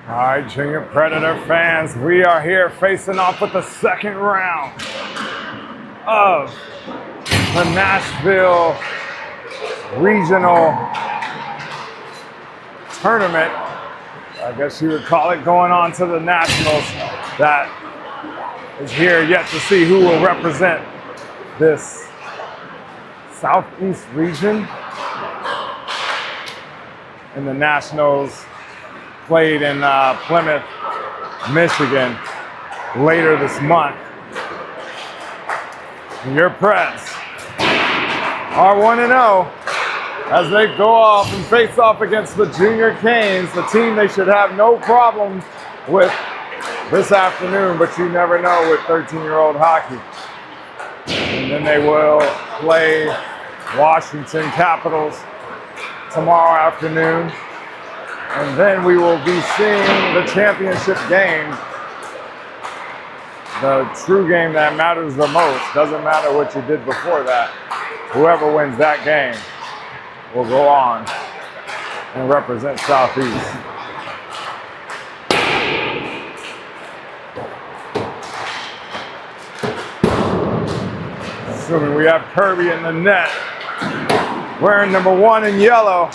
All right, Junior Predator fans, we are here facing off with the second round of the Nashville Regional Tournament. I guess you would call it, going on to the Nationals. That is here yet to see who will represent this Southeast region in the Nationals. Played in Plymouth, Michigan later this month. And your Preds are 1-0 as they go off and face off against the Junior Canes, the team they should have no problem with this afternoon, but you never know with 13-year-old hockey. And then they will play Washington Capitals tomorrow afternoon. And then we will be seeing the championship game, the true game that matters the most. Doesn't matter what you did before that. Whoever wins that game will go on and represent Southeast. Assuming we have Kirby in the net, wearing number 1 in yellow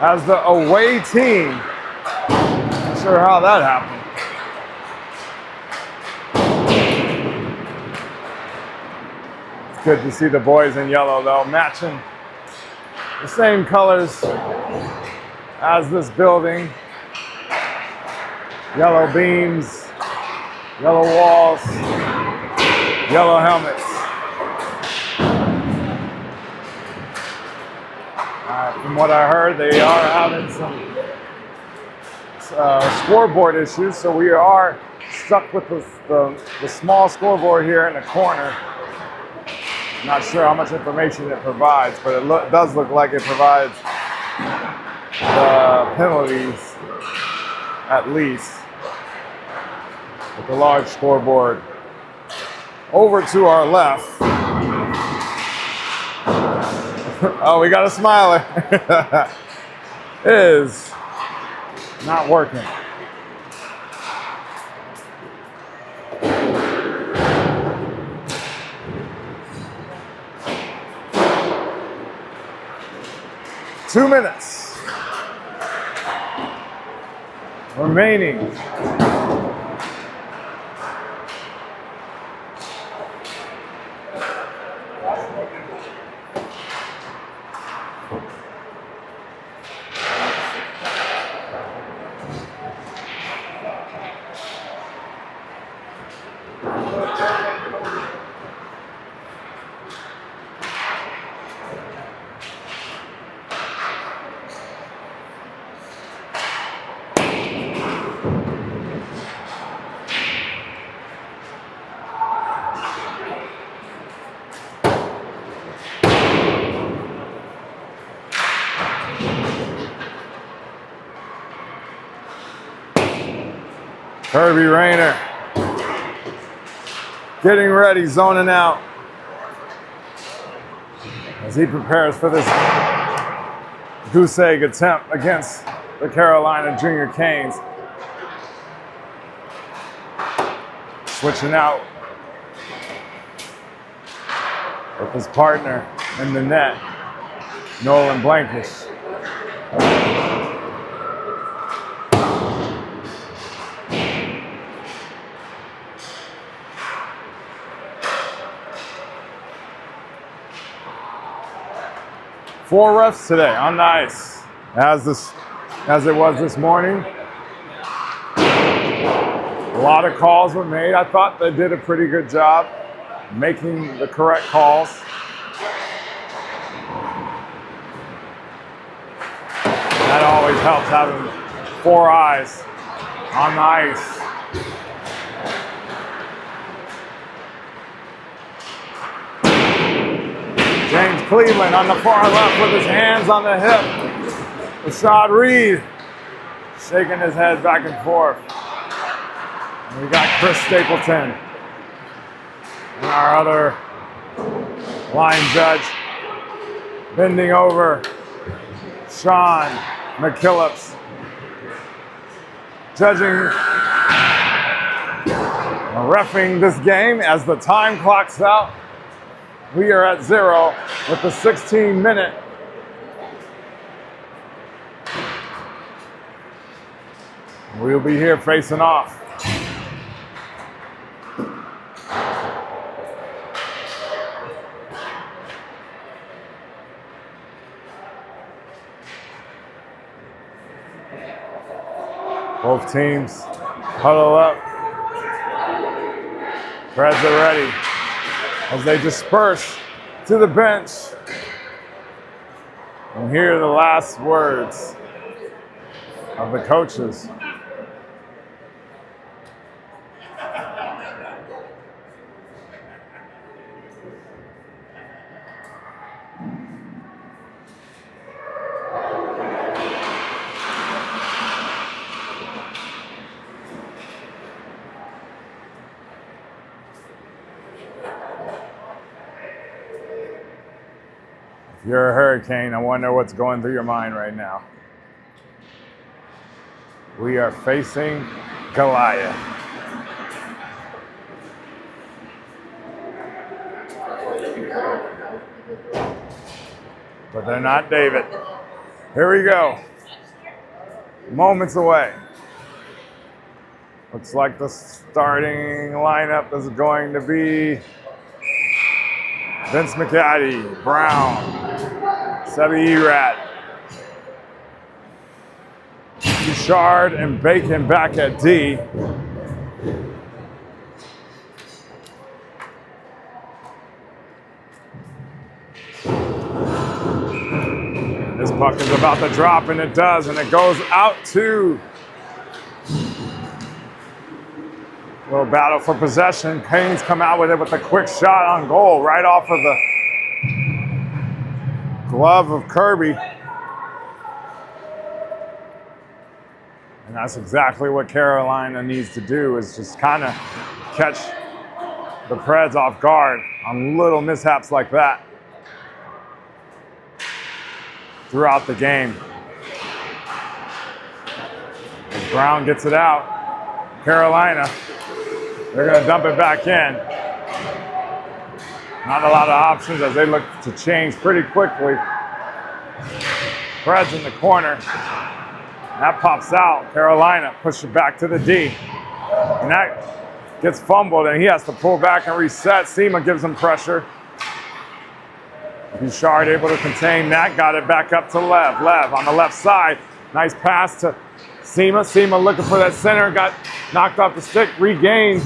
as the away team. Not sure how that happened. It's good to see the boys in yellow though, matching the same colors as this building. Yellow beams, yellow walls, yellow helmets. From what I heard, they are having some scoreboard issues, so we are stuck with the small scoreboard here in the corner. Not sure how much information it provides, but it does look like it provides the penalties, at least, with the large scoreboard. Over to our left. Oh, we got a smiler. Is not working. Two minutes remaining. Kirby Rayner getting ready, zoning out as he prepares for this goose egg attempt against the Carolina Junior Canes. Switching out with his partner in the net, Nolan Blankish. Four refs today on the ice, as it was this morning. A lot of calls were made. I thought they did a pretty good job making the correct calls. That always helps, having four eyes on the ice. James Cleveland on the far left with his hands on the hip. Rashad Reed shaking his head back and forth. And we got Chris Stapleton and our other line judge bending over Sean McKillips judging, reffing this game as the time clocks out. We are at 0 with the 16-minute. We'll be here facing off. Both teams huddle up. Preds are ready as they disperse to the bench and hear the last words of the coaches. If you're a Hurricane, I wonder what's going through your mind right now. We are facing Goliath. But they're not David. Here we go. Moments away. Looks like the starting lineup is going to be Vince McCaddy, Brown, Sebi Erat, Bouchard, and Bacon back at D. This puck is about to drop, and it does, and it goes out to little battle for possession. Canes come out with it with a quick shot on goal right off of the glove of Kirby. And that's exactly what Carolina needs to do, is just kind of catch the Preds off guard on little mishaps like that throughout the game. As Brown gets it out, Carolina, they're going to dump it back in. Not a lot of options as they look to change pretty quickly. Preds in the corner. That pops out. Carolina push it back to the D. And that gets fumbled, and he has to pull back and reset. Sema gives him pressure. Bouchard able to contain that. Got it back up to Lev. Lev on the left side. Nice pass to Sema. Sema looking for that center. Got knocked off the stick. Regained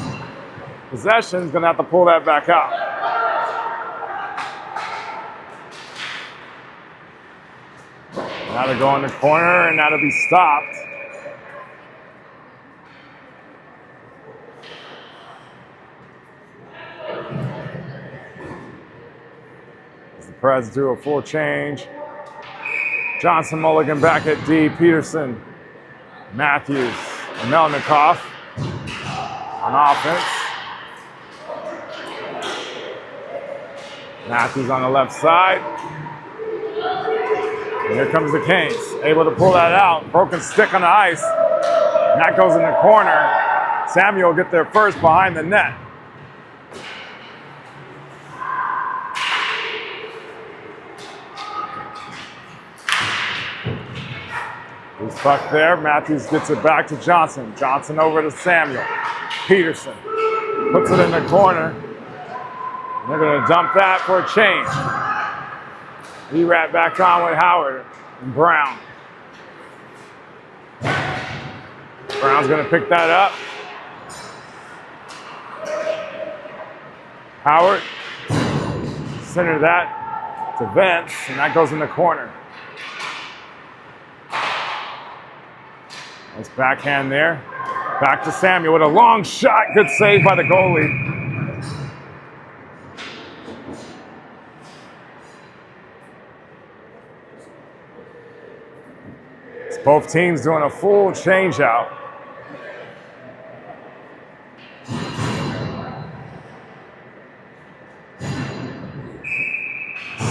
possession. He's going to have to pull that back out. Now to go in the corner, and that'll be stopped. As the Preds do a full change. Johnson Mulligan back at D. Peterson, Matthews, and Melnikov on offense. Matthews on the left side. And here comes the Canes, able to pull that out. Broken stick on the ice. And that goes in the corner. Samuel will get there first behind the net. Loose puck there. Matthews gets it back to Johnson. Johnson over to Samuel. Peterson puts it in the corner. And they're going to dump that for a change. Erat back on with Howard and Brown. Brown's going to pick that up. Howard, center that to Vince, and that goes in the corner. Nice backhand there. Back to Samuel with a long shot. Good save by the goalie. Both teams doing a full change out.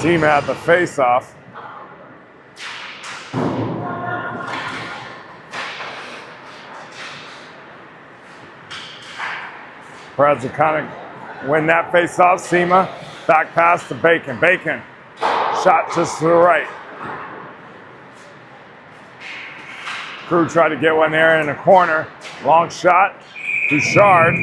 Sema at the face-off. Preds will kind of win that face-off. Sema, back pass to Bacon. Bacon, shot just to the right. Crew tried to get one there in the corner. Long shot, Bouchard.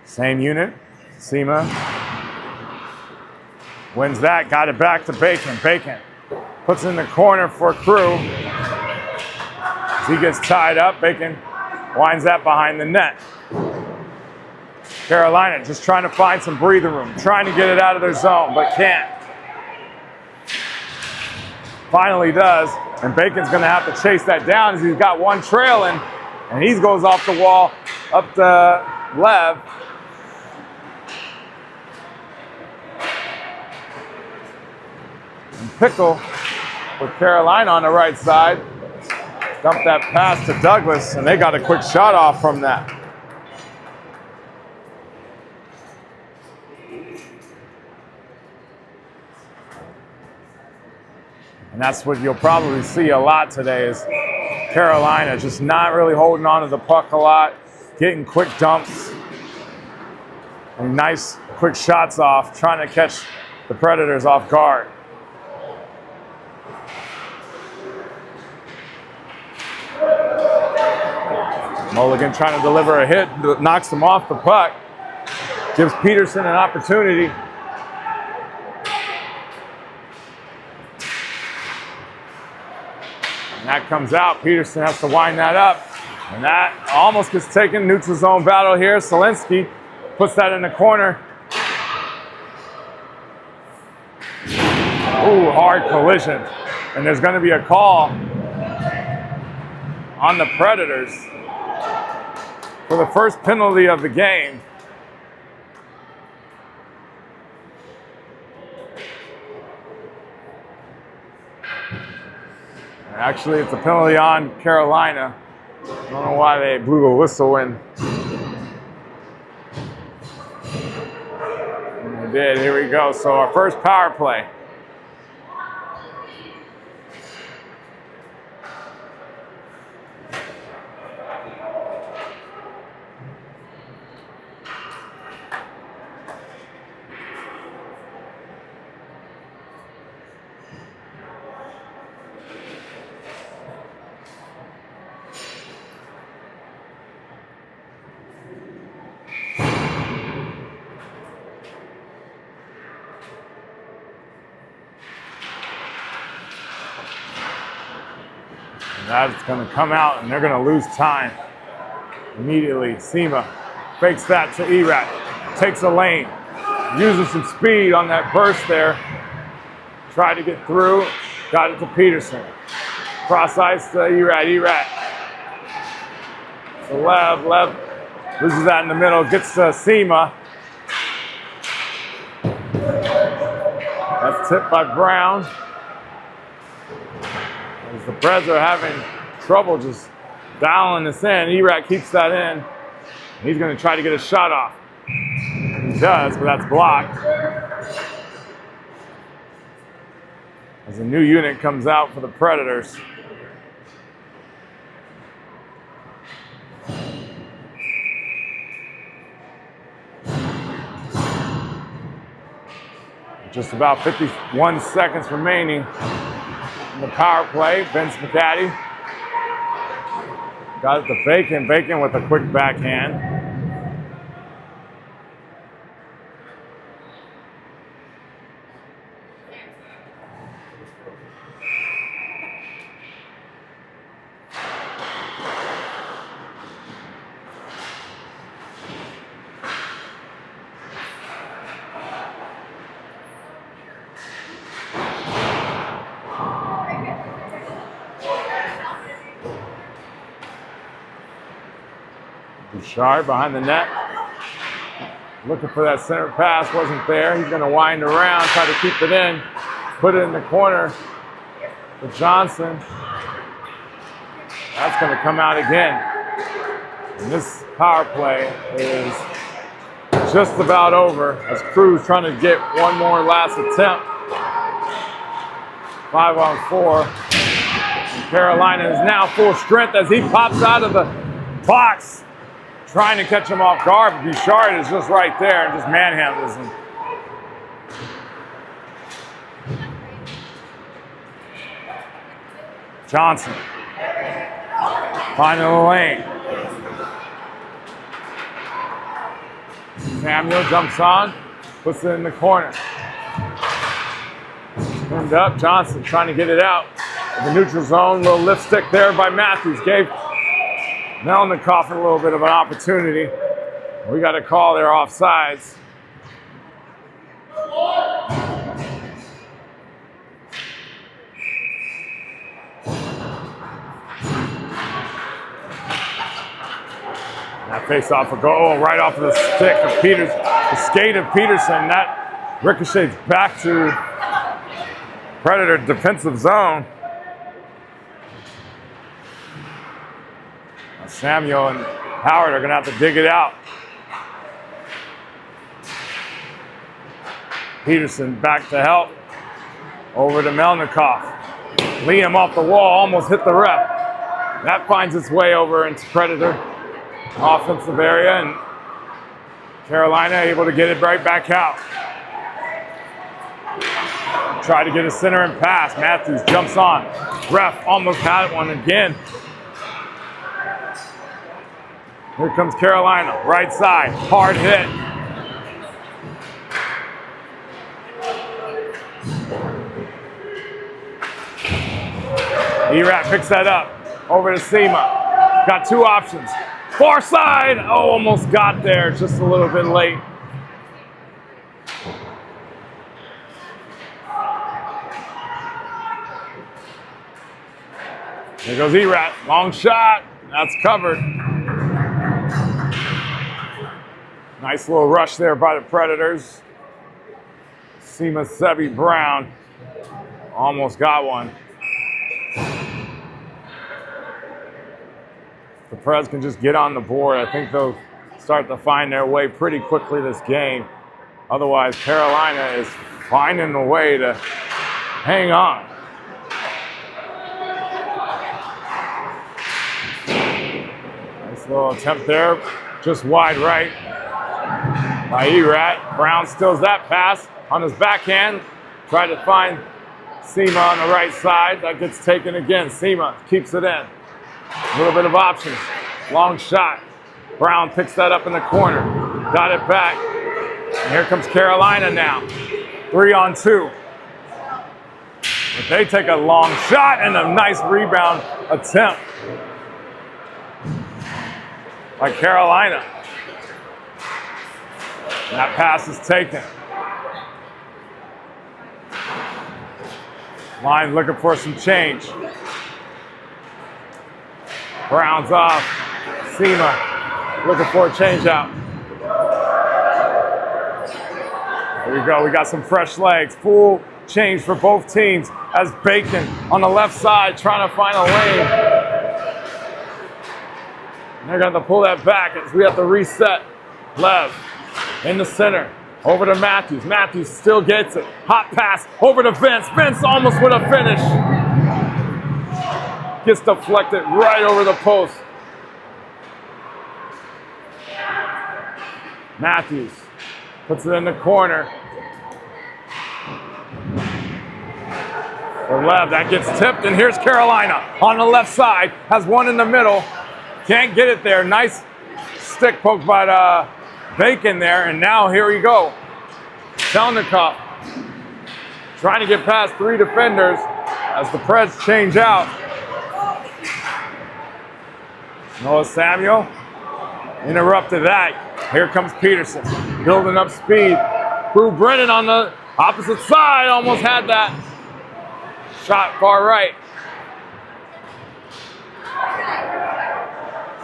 Same unit, Sema wins that, got it back to Bacon. Bacon puts it in the corner for Crew. As he gets tied up, Bacon winds that behind the net. Carolina just trying to find some breathing room, trying to get it out of their zone, but can't. Finally does, and Bacon's gonna have to chase that down as he's got one trailing, and he goes off the wall up to Lev. And Pickle with Carolina on the right side. Dump that pass to Douglas, and they got a quick shot off from that. And that's what you'll probably see a lot today is Carolina just not really holding on to the puck a lot, getting quick dumps and nice quick shots off, trying to catch the Predators off guard. Mulligan trying to deliver a hit, knocks him off the puck, gives Peterson an opportunity. And that comes out. Peterson has to wind that up. And that almost gets taken. Neutral zone battle here. Selinsky puts that in the corner. Ooh, hard collision. And there's going to be a call on the Predators for the first penalty of the game. Actually, it's a penalty on Carolina. I don't know why they blew the whistle in. And they did. Here we go. So our first power play. That's going to come out, and they're going to lose time immediately. Sema fakes that to Erat, takes a lane, uses some speed on that burst there, tried to get through, got it to Peterson. Cross ice to Erat, Erat to Lev, Lev loses that in the middle, gets to Sema. That's tipped by Brown. As the Preds are having trouble just dialing this in, Erat keeps that in. He's going to try to get a shot off. He does, but that's blocked. As a new unit comes out for the Predators. Just about 51 seconds remaining. The power play, Vince McCaddy got it to Bacon. Bacon with a quick backhand. Bouchard behind the net. Looking for that center pass, wasn't there. He's going to wind around, try to keep it in, put it in the corner to Johnson. That's going to come out again. And this power play is is just about over as Cruz trying to get one more last attempt. 5-on-4. Carolina is now full strength as he pops out of the box, trying to catch him off guard. But Bouchard is just right there and just manhandles him. Johnson finding the lane. Samuel jumps on, puts it in the corner. Turned up, Johnson trying to get it out. In the neutral zone, little lift stick there by Matthews. Gave Melnikoff a little bit of an opportunity. We got a call there offsides. That face off a goal right off of the stick of Peters, the skate of Peterson. That ricochets back to Predator defensive zone. Samuel and Howard are going to have to dig it out. Peterson back to help. Over to Melnikoff. Liam off the wall, almost hit the ref. That finds its way over into Predator offensive area, and Carolina able to get it right back out. Try to get a center and pass. Matthews jumps on. Ref almost had one again. Here comes Carolina, right side, hard hit. Erat picks that up, over to Sema. Got two options. Far side, oh, almost got there, just a little bit late. There goes Erat, long shot, that's covered. Nice little rush there by the Predators. Sema Sebi Brown almost got one. The Preds can just get on the board. I think they'll start to find their way pretty quickly this game. Otherwise, Carolina is finding a way to hang on. Nice little attempt there, just wide right by Erat. Brown steals that pass on his backhand. Tried to find Sema on the right side. That gets taken again. Sema keeps it in. A little bit of options. Long shot. Brown picks that up in the corner. Got it back. And here comes Carolina now. 3-on-2. But they take a long shot and a nice rebound attempt by Carolina. And that pass is taken. Line looking for some change. Brown's off. Sema looking for a change out. There we go. We got some fresh legs. Full change for both teams as Bacon on the left side trying to find a lane. And they're going to pull that back as we have to reset. Lev in the center. Over to Matthews. Matthews still gets it. Hot pass over to Vince. Vince almost with a finish. Gets deflected right over the post. Matthews puts it in the corner. For Lev, that gets tipped, and here's Carolina on the left side. Has one in the middle. Can't get it there. Nice stick poke by Bacon there, and now here we go. Melnikoff trying to get past three defenders as the Preds change out. Noah Samuel interrupted that. Here comes Peterson, building up speed. Brew Brennan on the opposite side, almost had that. Shot far right.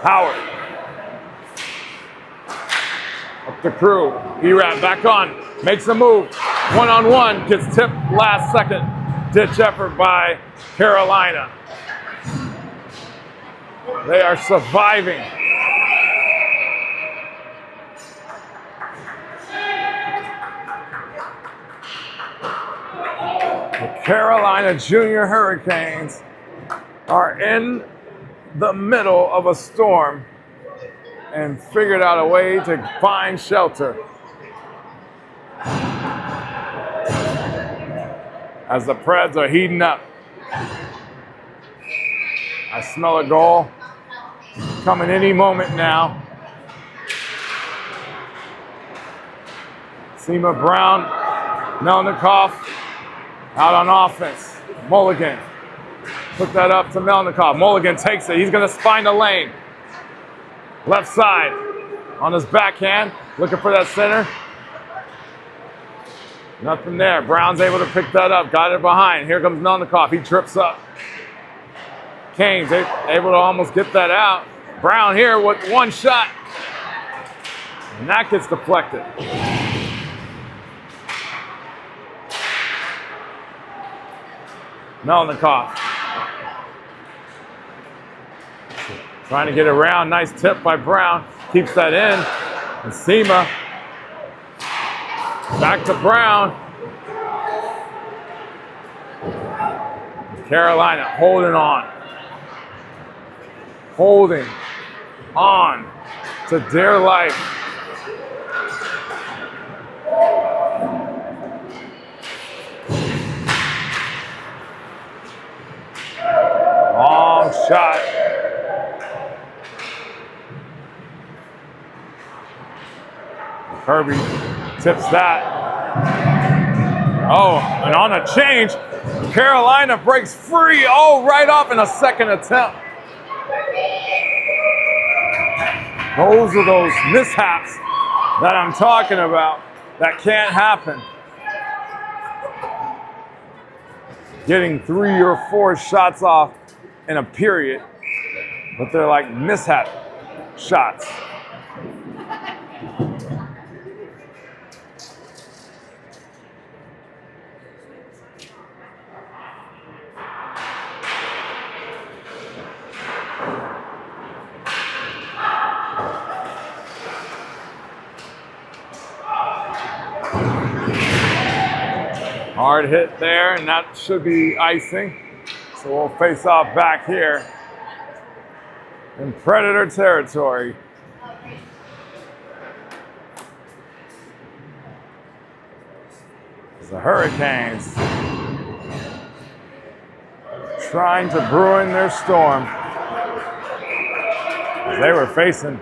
Howard. Up the crew. Erat back on, makes a move. One-on-one, gets tipped last second. Ditch effort by Carolina. They are surviving. Carolina Junior Hurricanes are in the middle of a storm and figured out a way to find shelter. As the Preds are heating up. I smell a goal coming any moment now. Sema Brown, Melnikov out on offense. Mulligan put that up to Melnikov. Mulligan takes it. He's going to find a lane. Left side on his backhand, looking for that center. Nothing there. Brown's able to pick that up. Got it behind. Here comes Melnikov. He trips up. Canes able to almost get that out. Brown here with one shot. And that gets deflected. Melnikov. Trying to get around. Nice tip by Brown. Keeps that in. And Sema. Back to Brown. Carolina holding on. Holding on to dear life. Long shot. Kirby tips that. Oh, and on a change, Carolina breaks free. Oh, right off in a second attempt. Those are those mishaps that I'm talking about that can't happen. Getting 3 or 4 shots off in a period, but they're like mishap shots. Hard hit there, and that should be icing. So we'll face off back here in Predator territory. The Hurricanes trying to brew in their storm. They were facing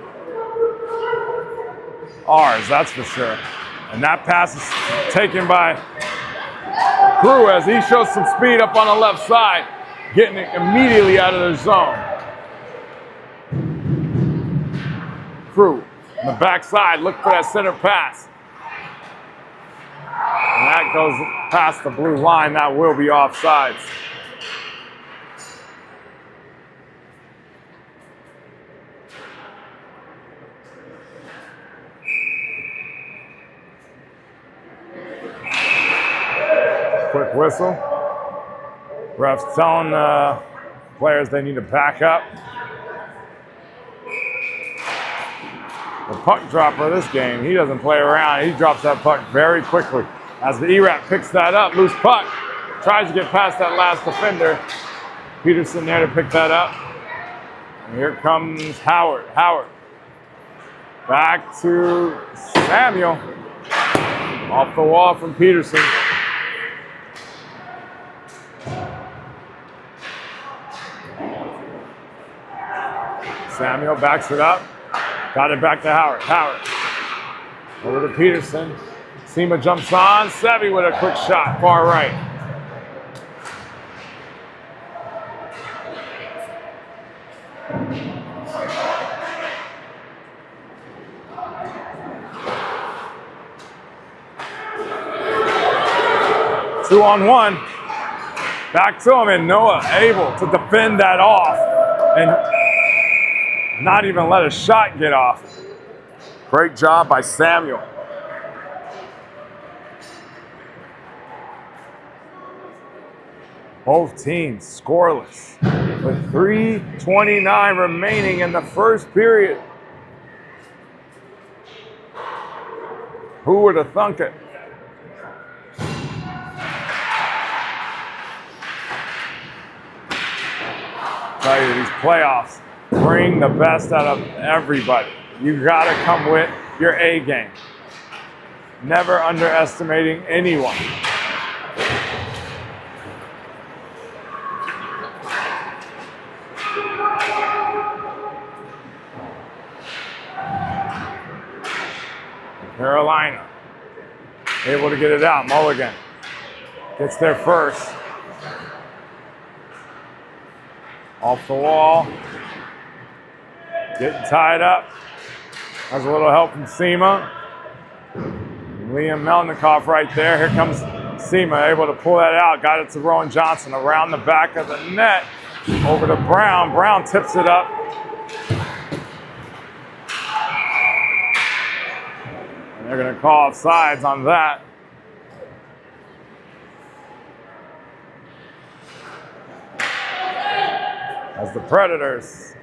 ours, that's for sure. And that pass is taken by Crew as he shows some speed up on the left side, getting it immediately out of their zone. Crew on the back side, look for that center pass. And that goes past the blue line. That will be offsides. Quick whistle. Refs telling players they need to back up. The puck dropper of this game, he doesn't play around. He drops that puck very quickly. As the ERAP picks that up, loose puck, tries to get past that last defender. Peterson there to pick that up. And here comes Howard. Howard back to Samuel. Off the wall from Peterson. Samuel backs it up. Got it back to Howard. Howard. Over to Peterson. Sema jumps on. Sevi with a quick shot. Far right. Two on one. Back to him, and Noah able to defend that off and not even let a shot get off. Great job by Samuel. Both teams scoreless with 3:29 remaining in the first period. Who would have thunk it? tell you, these playoffs bring the best out of everybody. You gotta come with your A game. Never underestimating anyone. Carolina able to get it out. Mulligan gets there first. Off the wall. Getting tied up. Has a little help from Sema. Liam Melnikoff right there. Here comes Sema, able to pull that out. Got it to Rowan Johnson around the back of the net. Over to Brown. Brown tips it up. And they're going to call offsides on that. As the Predators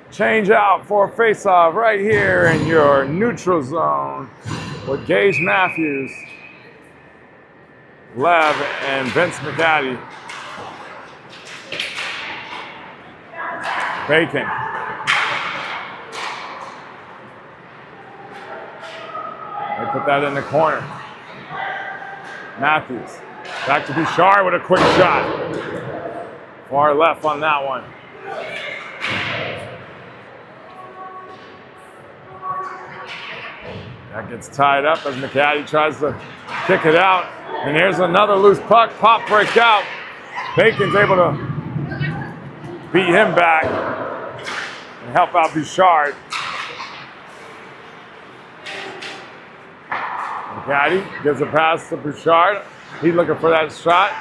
change out for a face-off right here in your neutral zone with Gage Matthews, Lev, and Vince McCaddy. Bacon. They put that in the corner. Matthews. Back to Bouchard with a quick shot. Far left on that one. That gets tied up as McCaddy tries to kick it out. And here's another loose puck. Pop break out. Bacon's able to beat him back and help out Bouchard. McCaddy gives a pass to Bouchard. He's looking for that shot.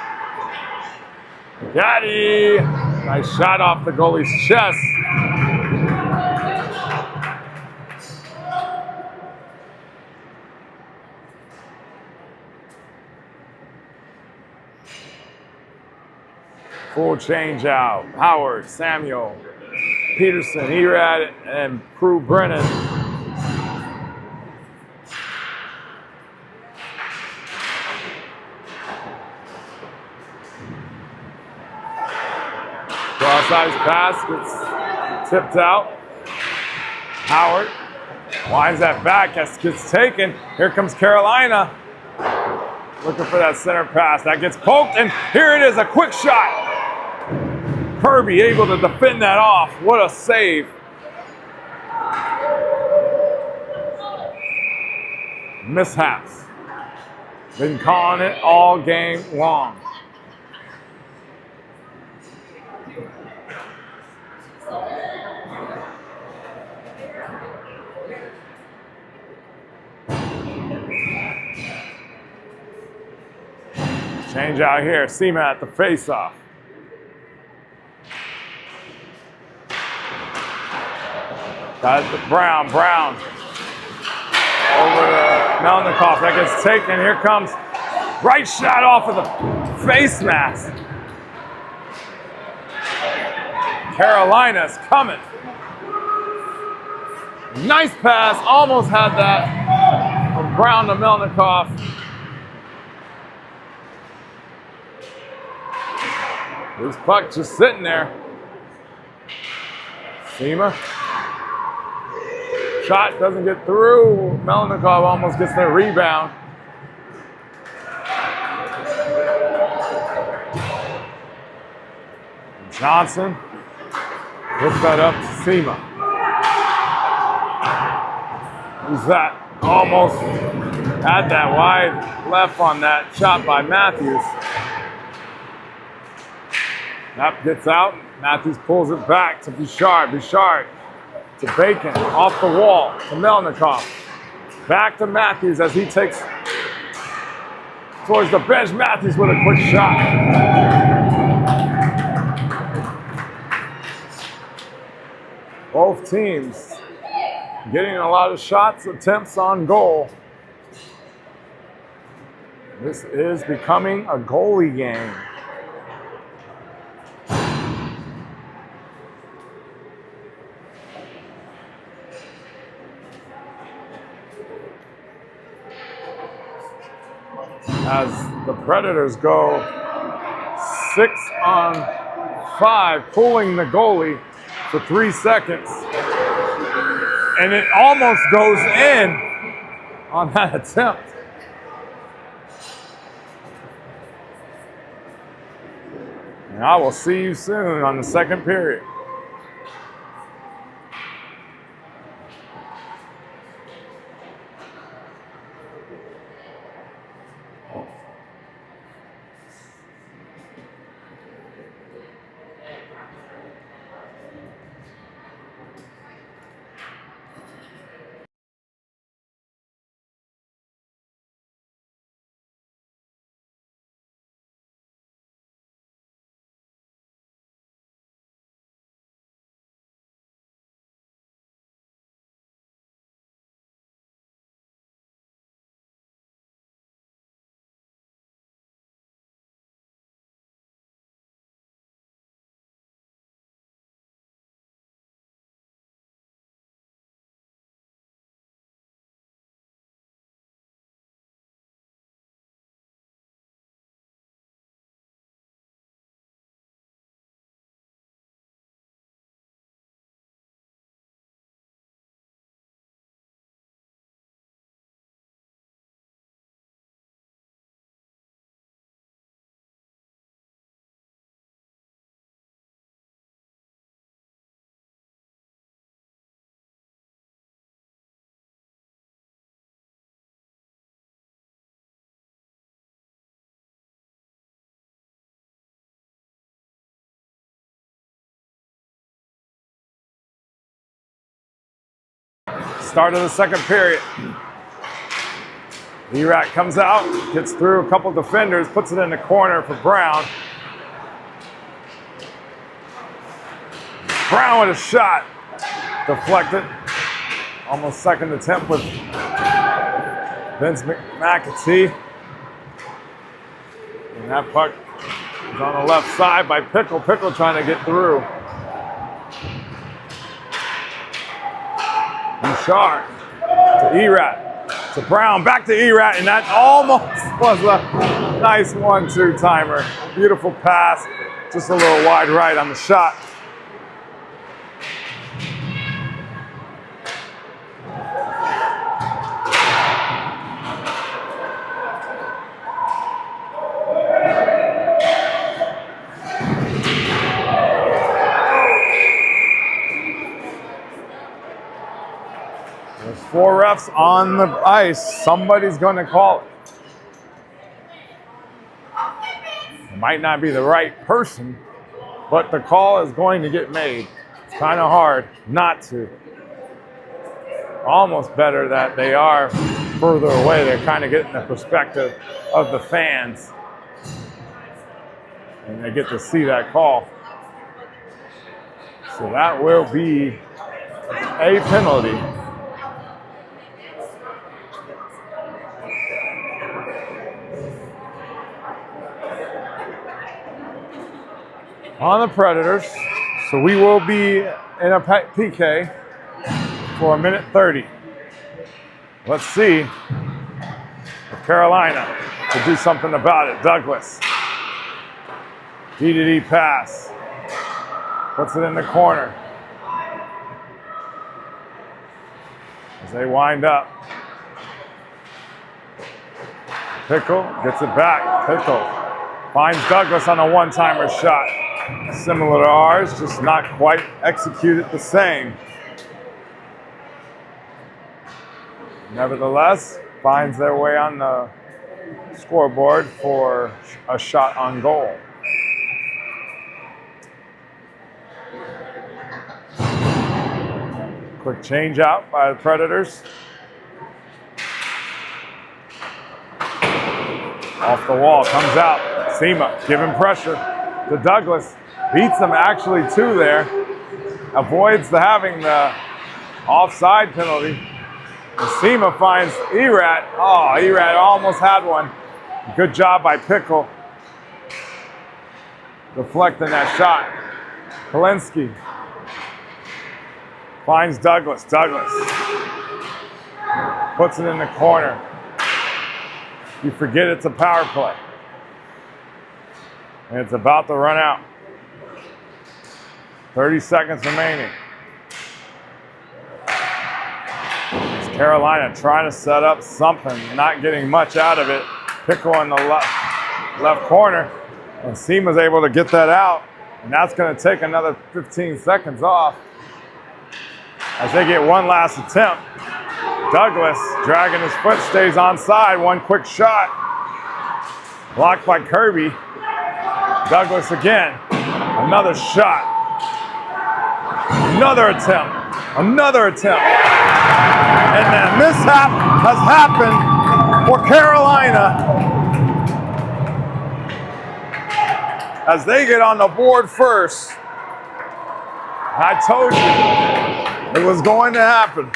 McCaddy. Nice shot off the goalie's chest. Full change out. Howard, Samuel, Peterson, Erad, and Prue Brennan. Cross-ice pass gets tipped out. Howard winds that back as gets taken. Here comes Carolina. Looking for that center pass. That gets poked, and here it is, a quick shot. Kirby able to defend that off. What a save. Mishaps. Been calling it all game long. Change out here. Sema at the face-off. Got it to Brown. Brown over to Melnikoff. That gets taken. Here comes right shot off of the face mask. Carolina's coming. Nice pass. Almost had that from Brown to Melnikoff. This puck just sitting there. Sema. Shot doesn't get through. Melnikoff almost gets the rebound. Johnson puts that up to Sema. Who's that? Almost had that wide left on that shot by Matthews. That gets out. Matthews pulls it back to Bouchard. Bouchard to Bacon. Off the wall to Melnikoff. Back to Matthews as he takes towards the bench. Matthews with a quick shot. Both teams getting a lot of shots, attempts on goal. This is becoming a goalie game. As the Predators go 6-on-4 5, pulling the goalie for 3 seconds. And it almost goes in on that attempt. And I will see you soon on the second period. Start of the second period. E-Rat comes out, gets through a couple defenders, puts it in the corner for Brown. Brown with a shot. Deflected. Almost second attempt with Vince McAtee. And that puck is on the left side by Pickle. Pickle trying to get through. Bouchard to E-Rat, to Brown, back to E-Rat, and that almost was a nice 1-2 timer. Beautiful pass, just a little wide right on the shot. There's 4 refs on the ice. Somebody's going to call it. It might not be the right person, but the call is going to get made. It's kind of hard not to. Almost better that they are further away. They're kind of getting the perspective of the fans. And they get to see that call. So that will be a penalty. On the Predators. So we will be in a PK for 1:30. Let's see if Carolina could do something about it. Douglas. D-to-D pass. Puts it in the corner. As they wind up. Pickle gets it back. Pickle finds Douglas on a one-timer shot. Similar to ours, just not quite executed the same. Nevertheless, finds their way on the scoreboard for a shot on goal. Quick change out by the Predators. Off the wall, comes out. Sema giving pressure to Douglas. Beats him actually to there. Avoids having the offside penalty. And Sema finds E-Rat. Oh, E-Rat almost had one. Good job by Pickle. Deflecting that shot. Kalinski finds Douglas. Douglas puts it in the corner. You forget it's a power play. And it's about to run out. 30 seconds remaining. It's Carolina trying to set up something, not getting much out of it. Pickle in the left corner, and Seema's able to get that out, and that's going to take another 15 seconds off as they get one last attempt. Douglas, dragging his foot, stays onside. One quick shot. Blocked by Kirby. Douglas again. Another shot. Another attempt. Another attempt. And the mishap has happened for Carolina as they get on the board first. I told you it was going to happen.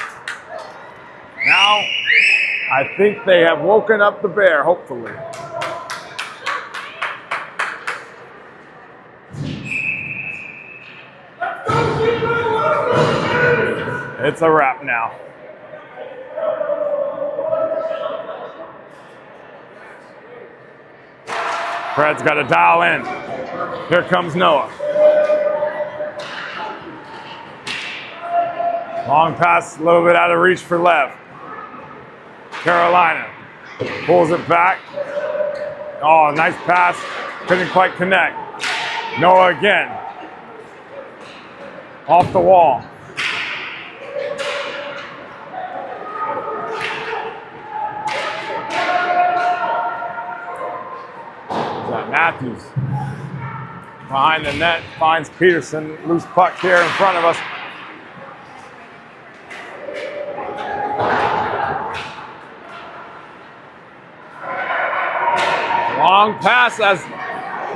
Now, I think they have woken up the bear, hopefully. It's a wrap now. Fred's got to dial in. Here comes Noah. Long pass, a little bit out of reach for Lev. Carolina pulls it back. Oh, nice pass. Couldn't quite connect. Noah again. Off the wall. Matthews behind the net finds Peterson. Loose puck here in front of us. Long pass as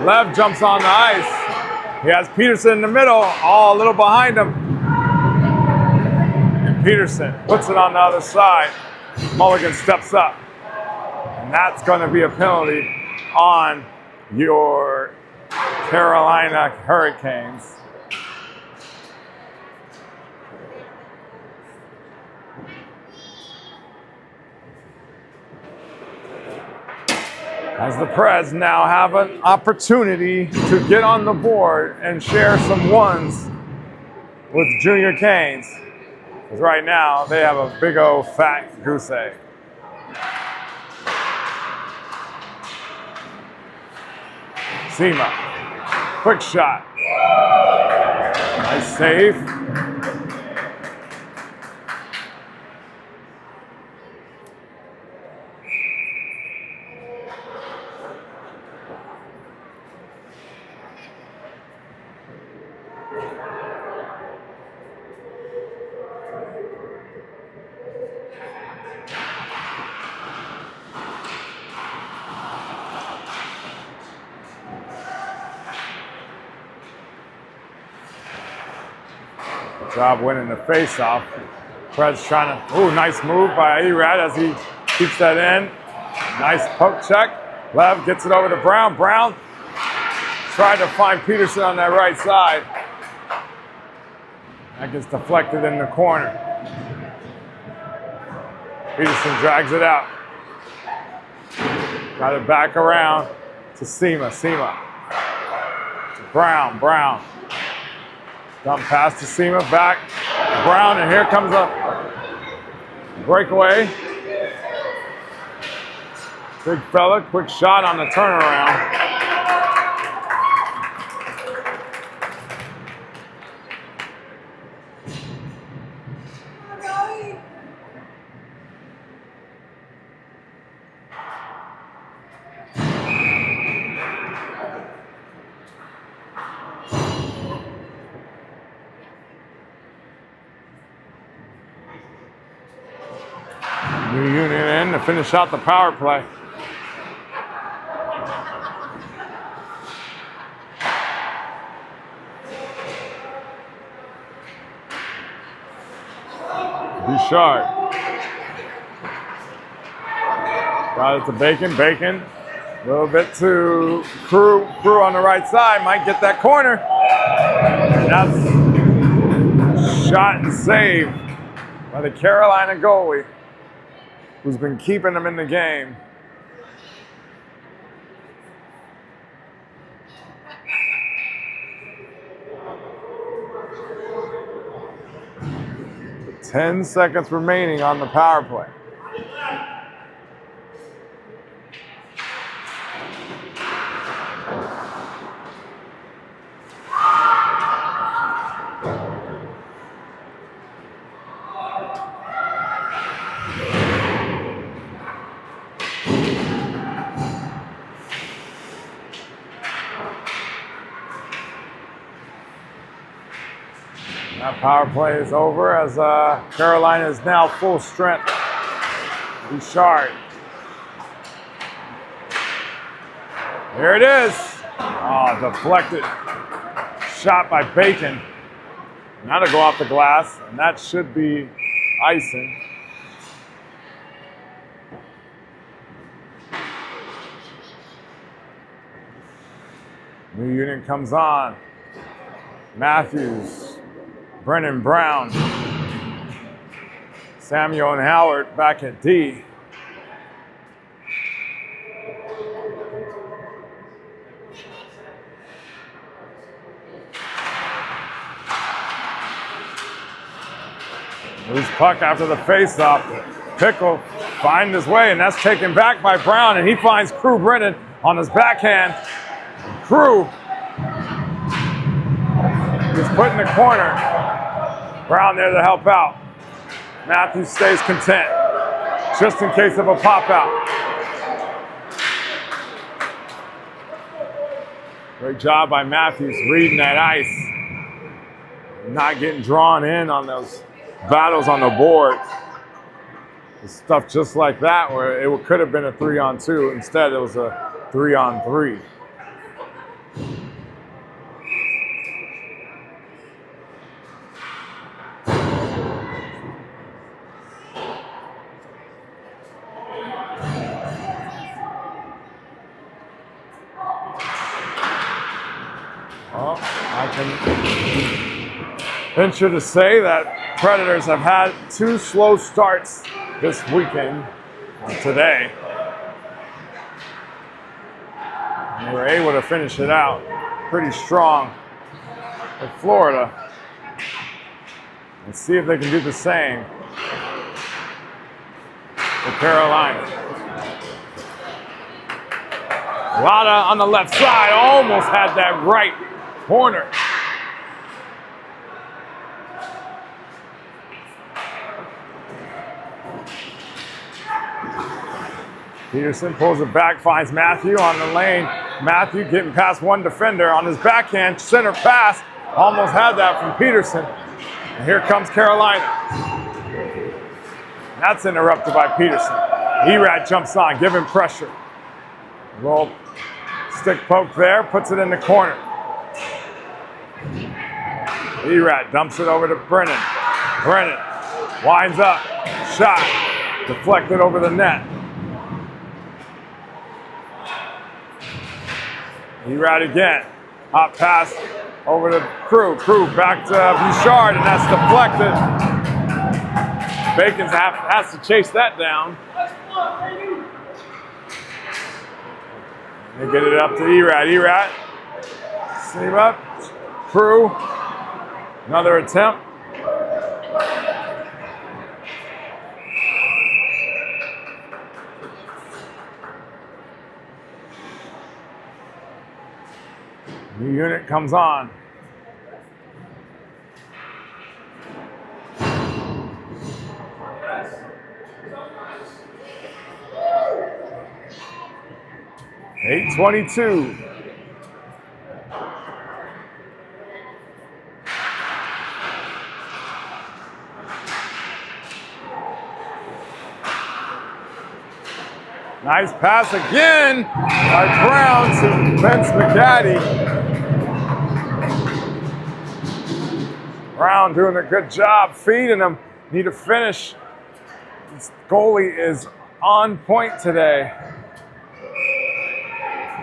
Lev jumps on the ice. He has Peterson in the middle, all a little behind him. And Peterson puts it on the other side. Mulligan steps up. And that's going to be a penalty on your Carolina Hurricanes. As the Preds now have an opportunity to get on the board and share some ones with Junior Canes. Because right now they have a big old fat goose egg. Seema, quick shot. Nice save. Job winning the face-off. Preds trying to, ooh, nice move by Erad as he keeps that in. Nice poke check. Lev gets it over to Brown. Brown tried to find Peterson on that right side. That gets deflected in the corner. Peterson drags it out. Got it back around to Seema. Seema. To Brown. Brown. Dump pass to Seema, back Brown, and here comes a breakaway. Big fella, quick shot on the turnaround. New unit in to finish out the power play. Bouchard. Got it to Bacon. Bacon. A little bit to Crew. Crew on the right side. Might get that corner. And that's shot and save by the Carolina goalie, who's been keeping them in the game. 10 seconds remaining on the power play. That power play is over as Carolina is now full strength. Bouchard. Here it is. Oh, deflected shot by Bacon. Now to go off the glass, and that should be icing. New unit comes on. Matthews. Brennan Brown, Samuel and Howard back at D. Loose puck after the faceoff. Pickle finds his way, and that's taken back by Brown, and he finds Crew Brennan on his backhand. Crew is put in the corner. Brown there to help out. Matthews stays content, just in case of a pop out. Great job by Matthews reading that ice. Not getting drawn in on those battles on the board. Stuff just like that where it could have been a 3-on-2. Instead, it was a 3-on-3. Venture to say that Predators have had 2 slow starts this weekend, today. And they were able to finish it out pretty strong with Florida. And see if they can do the same for Carolina. Lada on the left side almost had that right corner. Peterson pulls it back, finds Matthew on the lane. Matthew getting past one defender on his backhand, center pass. Almost had that from Peterson. And here comes Carolina. That's interrupted by Peterson. Erad jumps on, giving pressure. Little stick poke there, puts it in the corner. Erad dumps it over to Brennan. Brennan winds up, shot, deflected over the net. Erad again, hot pass over to Crew. Crew back to Bouchard, and that's deflected. Bacon has to chase that down. They get it up to Erad. Erad, save up. Crew, another attempt. New unit comes on. .822. Nice pass again by Brown to Vince McCaddy. Brown doing a good job feeding him. Need to finish. This goalie is on point today.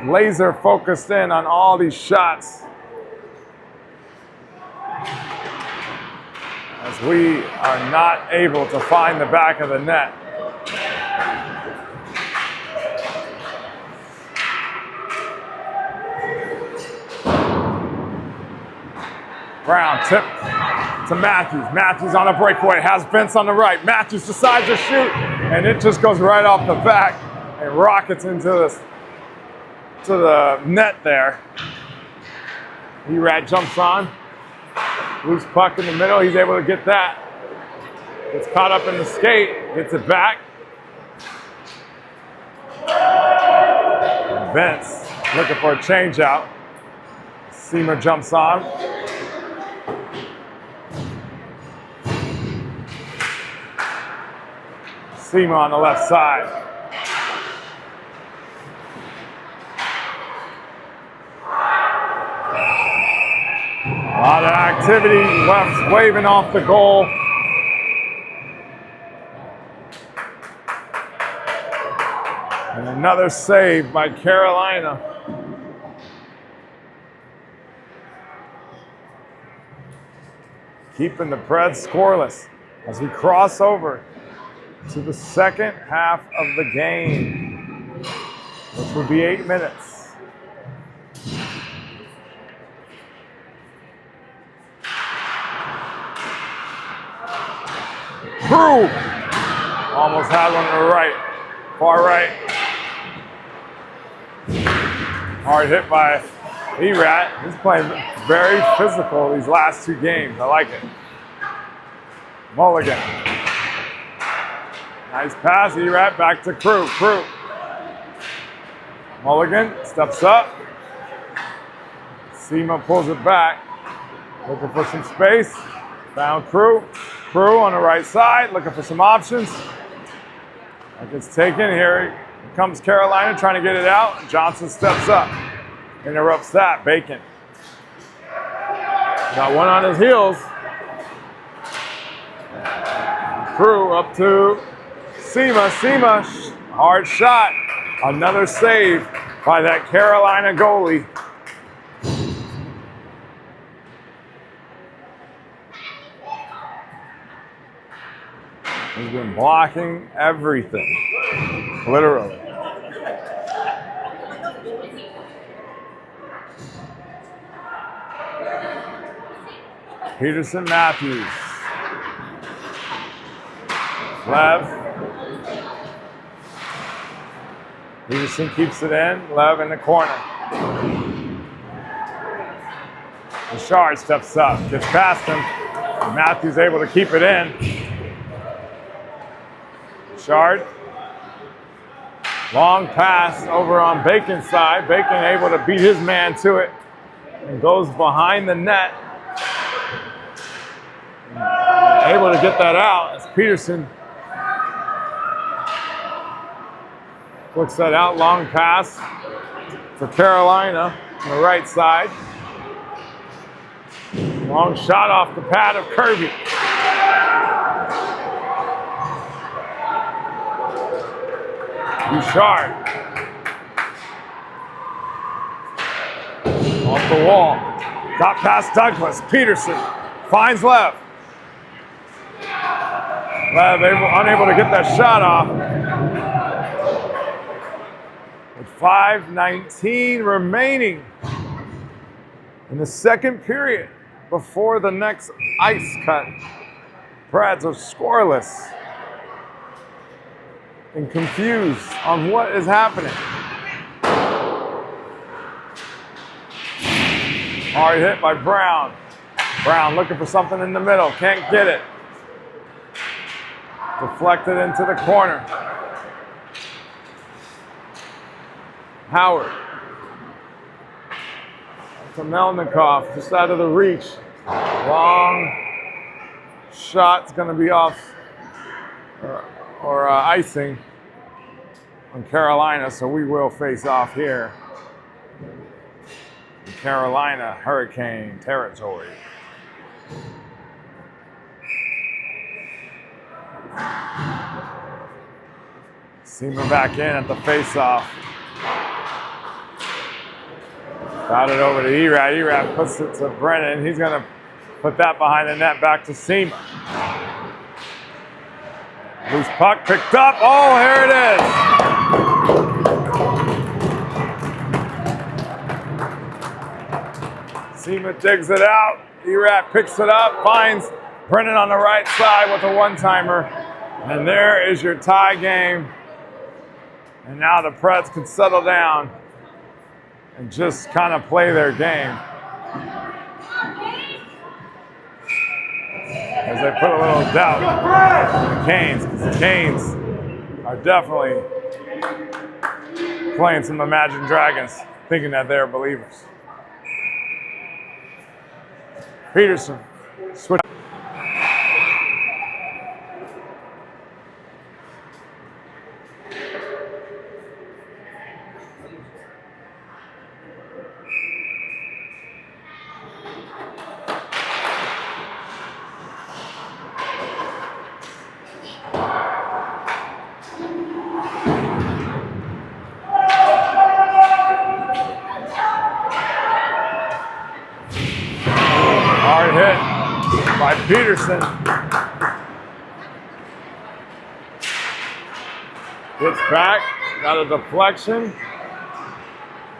Laser focused in on all these shots. As we are not able to find the back of the net. Brown tip to Matthews. Matthews on a breakaway, has Vince on the right. Matthews decides to shoot, and it just goes right off the back and rockets into the net there. Erat jumps on. Loose puck in the middle. He's able to get that. Gets caught up in the skate. Gets it back. Vince looking for a change out. Seamer jumps on. Seamer on the left side. A lot of activity. Left's waving off the goal. And another save by Carolina. Keeping the Preds scoreless as we cross over to the second half of the game, which would be 8 minutes. Crew almost had one to the right, far right. Hard hit by Erat. He's playing very physical these last 2 games. I like it. Mulligan. Nice pass. Erat back to Crew. Crew. Mulligan steps up. Seamer pulls it back. Looking for some space. Found Crew. Crew on the right side. Looking for some options. That gets taken. Here comes Carolina trying to get it out. Johnson steps up. Interrupts that. Bacon. Got one on his heels. Crew up to Seamer. Seamer, hard shot. Another save by that Carolina goalie. He's been blocking everything, literally. Peterson, Matthews. Lev. Peterson keeps it in. Lev in the corner. Bouchard steps up, gets past him. Matthews able to keep it in. Bouchard. Long pass over on Bacon's side. Bacon able to beat his man to it and goes behind the net. Able to get that out as Peterson flicks that out. Long pass for Carolina on the right side. Long shot off the pad of Kirby. Bouchard. Off the wall. Got past Douglas. Peterson finds Lev. Lev unable to get that shot off. With 5:19 remaining in the second period before the next ice cut. Preds are scoreless and confused on what is happening. Hard hit by Brown. Brown looking for something in the middle. Can't get it. Deflected into the corner. Howard. To Melnikov, just out of the reach. Long shot's going to be off or icing on Carolina, so we will face off here in Carolina Hurricane territory. Seamer back in at the face-off. Got it over to Erat. Erat puts it to Brennan. He's going to put that behind the net back to Seamer. Loose puck picked up. Oh, here it is. Seamer digs it out. E-Rat picks it up, finds Brennan on the right side with a one-timer. And there is your tie game. And now the Preds can settle down and just kind of play their game. As they put a little doubt in the Canes, because the Canes are definitely playing some Imagine Dragons, thinking that they're believers. Peterson, switch. Hard hit by Peterson. Gets back, got a deflection.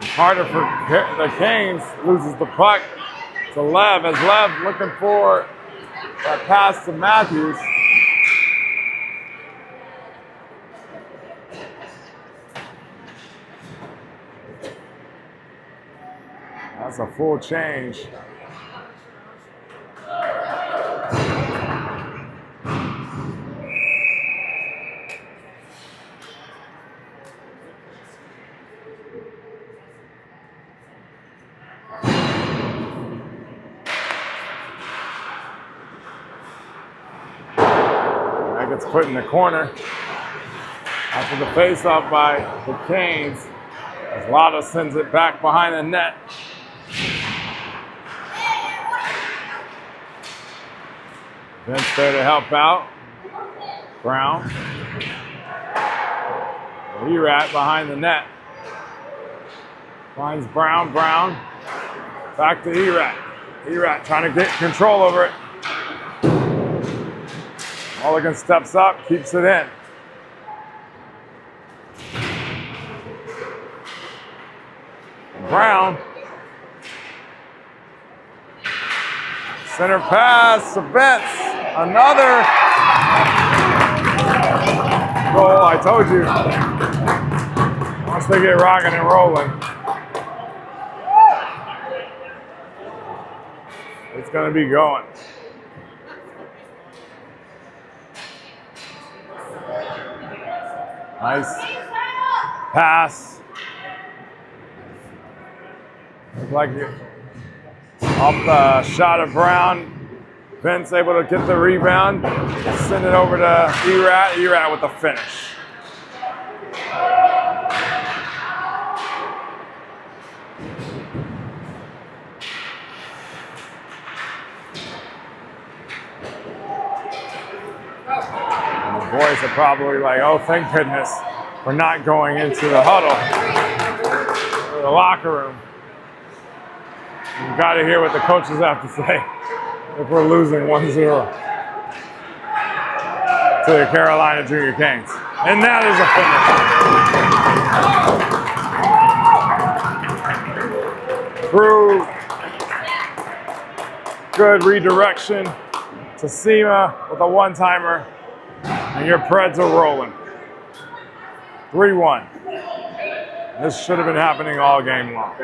Harder for the Canes, loses the puck to Lev, as Lev looking for that pass to Matthews. That's a full change. That gets put in the corner after the face-off by the Canes. As Lotto sends it back behind the net. Vince there to help out. Brown. E-Rat behind the net. Finds Brown. Brown. Back to E-Rat. E-Rat trying to get control over it. Mulligan steps up, keeps it in. Brown. Center pass to Vince. Another goal. I told you. Once they get rocking and rolling, it's going to be going. Nice pass. Looks like it. Off the shot of Brown. Vince able to get the rebound. Send it over to E-Rat. E-Rat with the finish. And the boys are probably like, oh, thank goodness we're not going into the huddle or the locker room. You've got to hear what the coaches have to say if we're losing 1-0 to the Carolina Junior Canes. And that is a finish. Through good redirection to Sema with a one-timer. And your Preds are rolling. 3-1. This should have been happening all game long.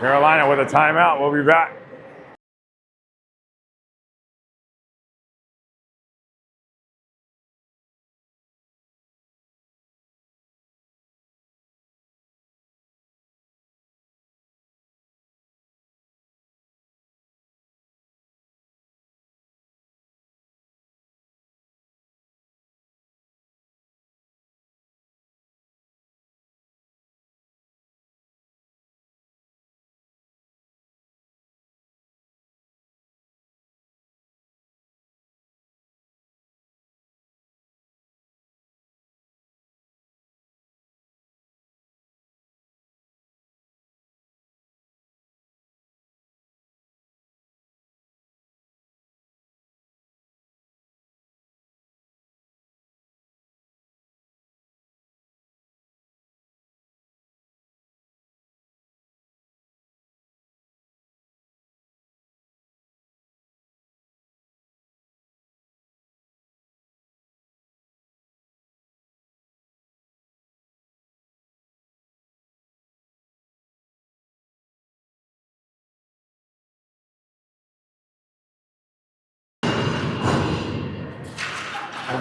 Carolina with a timeout. We'll be back.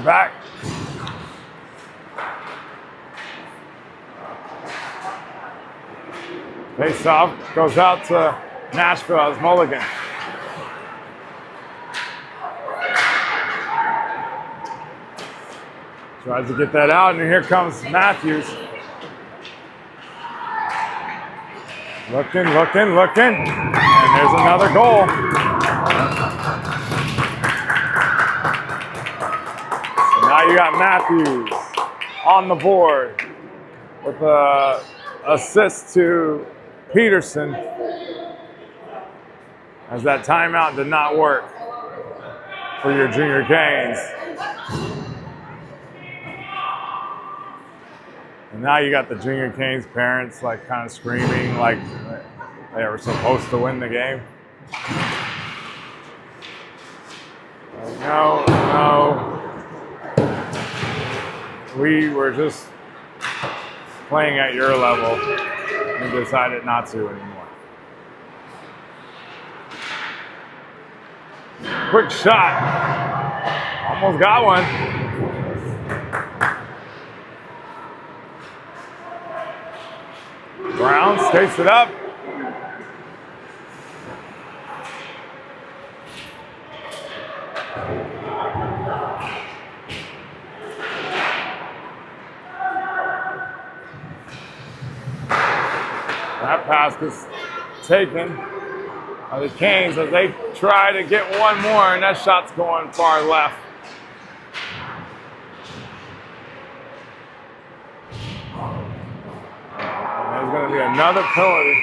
back. Face off goes out to Nashville as Mulligan. Tries to get that out, and here comes Matthews. Looking, and there's another goal. So now you got Matthews on the board with an assist to Peterson, as that timeout did not work for your Junior Canes. And now you got the Junior Canes parents like kind of screaming like they were supposed to win the game. No. We were just playing at your level and decided not to anymore. Quick shot. Almost got one. Brown skates it up. That pass is taken by the Canes as they try to get one more, and that shot's going far left. There's going to be another penalty.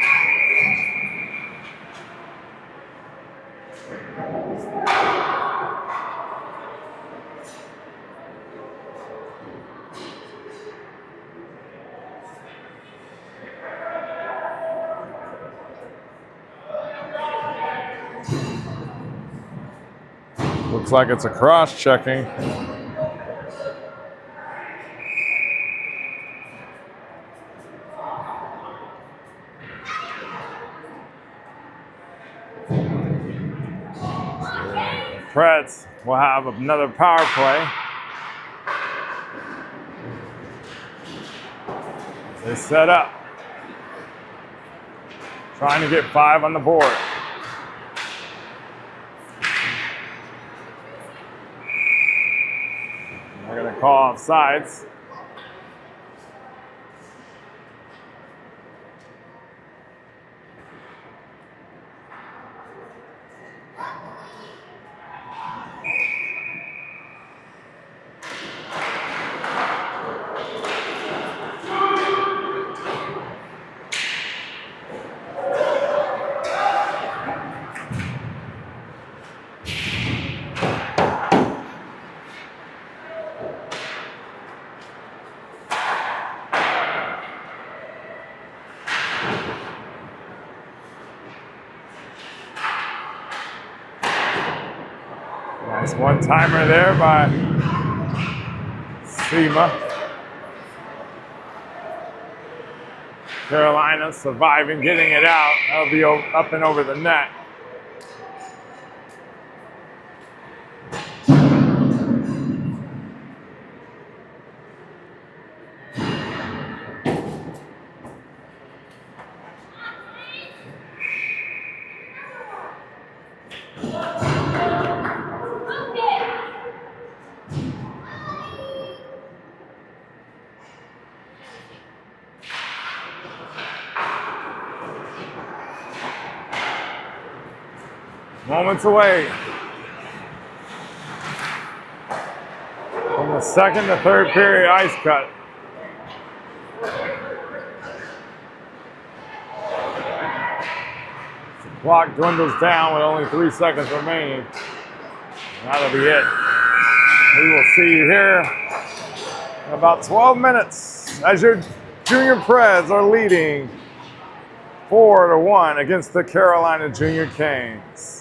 Looks like it's a cross-checking. Preds will have another power play. They set up, trying to get 5 on the board. They're going to call offsides. Nice one-timer there by Sema. Carolina surviving, getting it out. That'll be up and over the net. Moments away from the second to third period ice cut. The clock dwindles down with only 3 seconds remaining. That'll be it. We will see you here in about 12 minutes as your Junior Preds are leading 4-1 against the Carolina Junior Canes.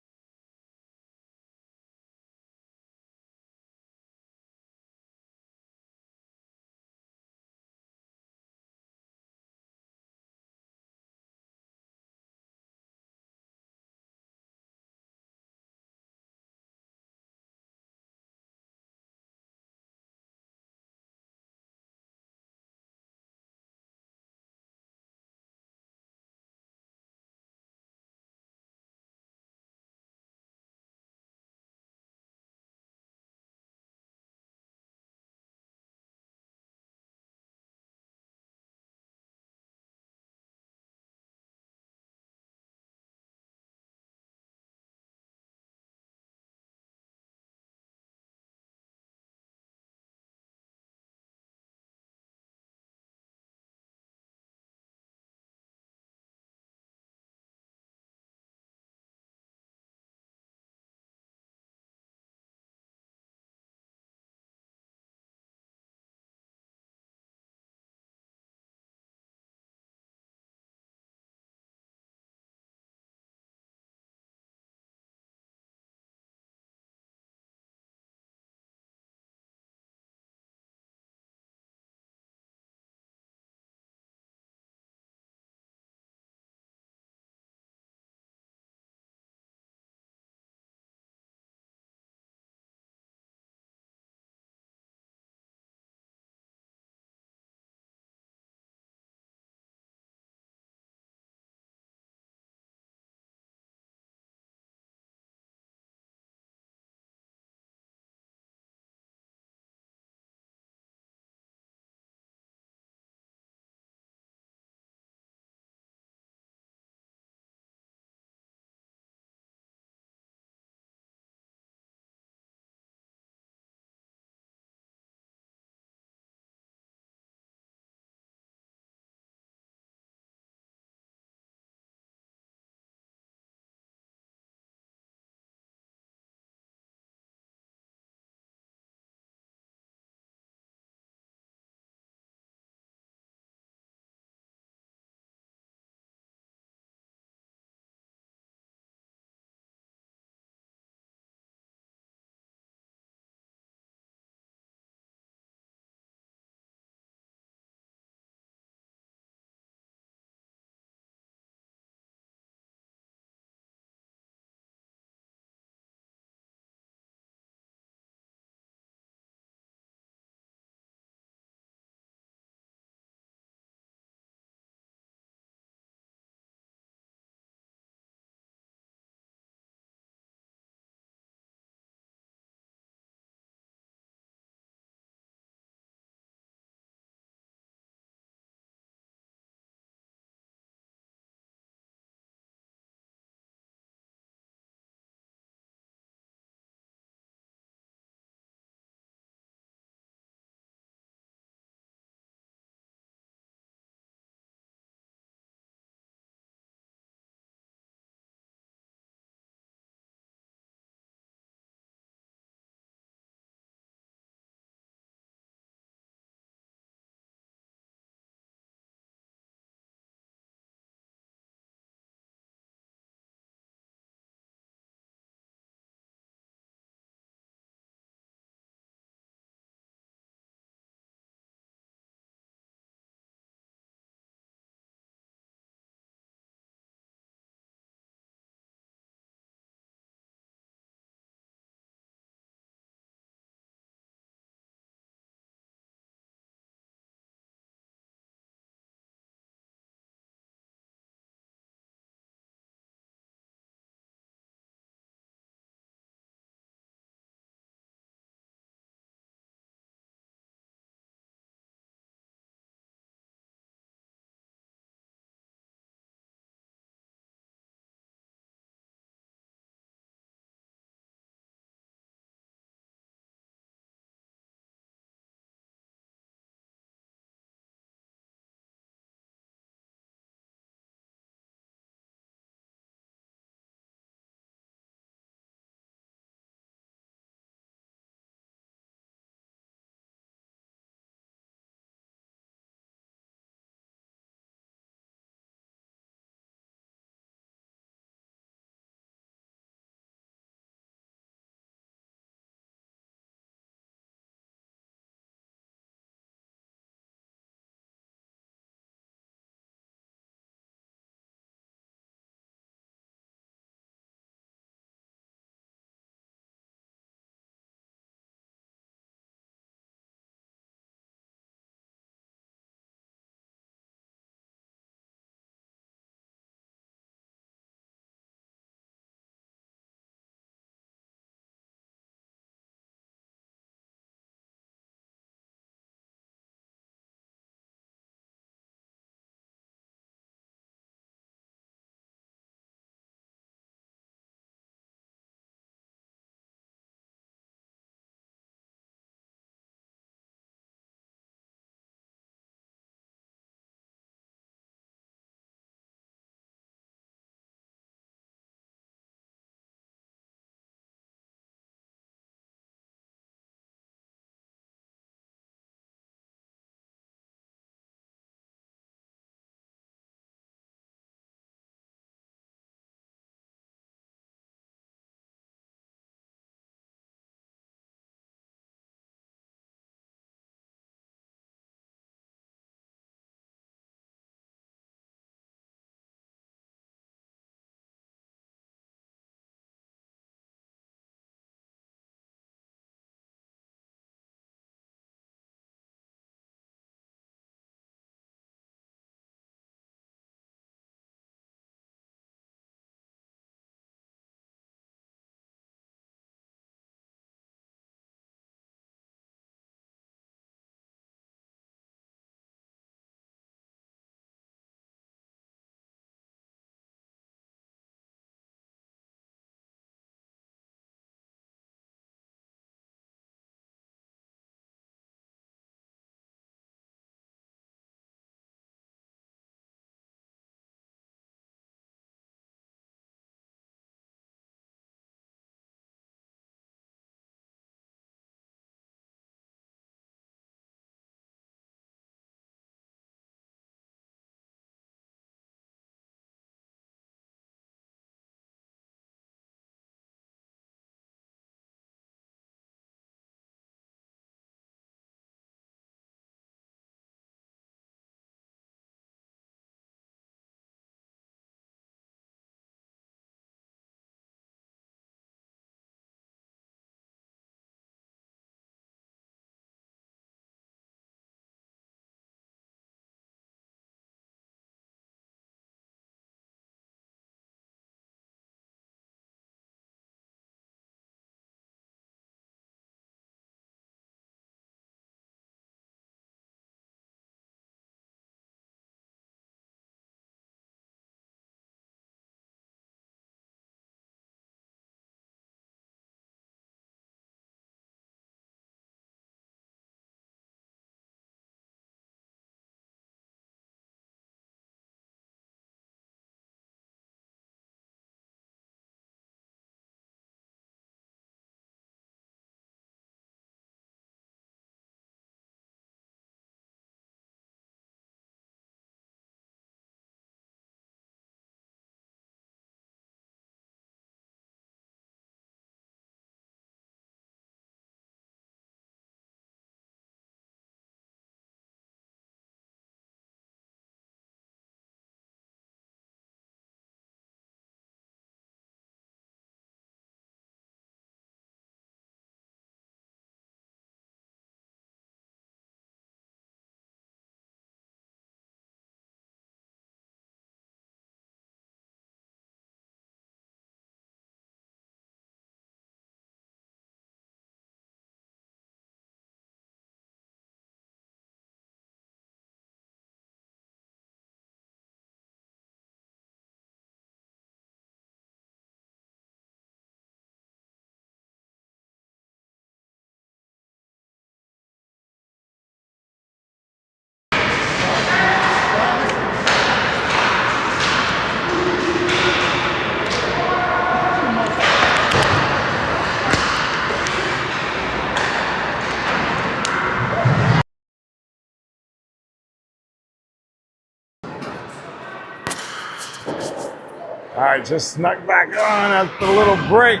right, just snuck back on after a little break.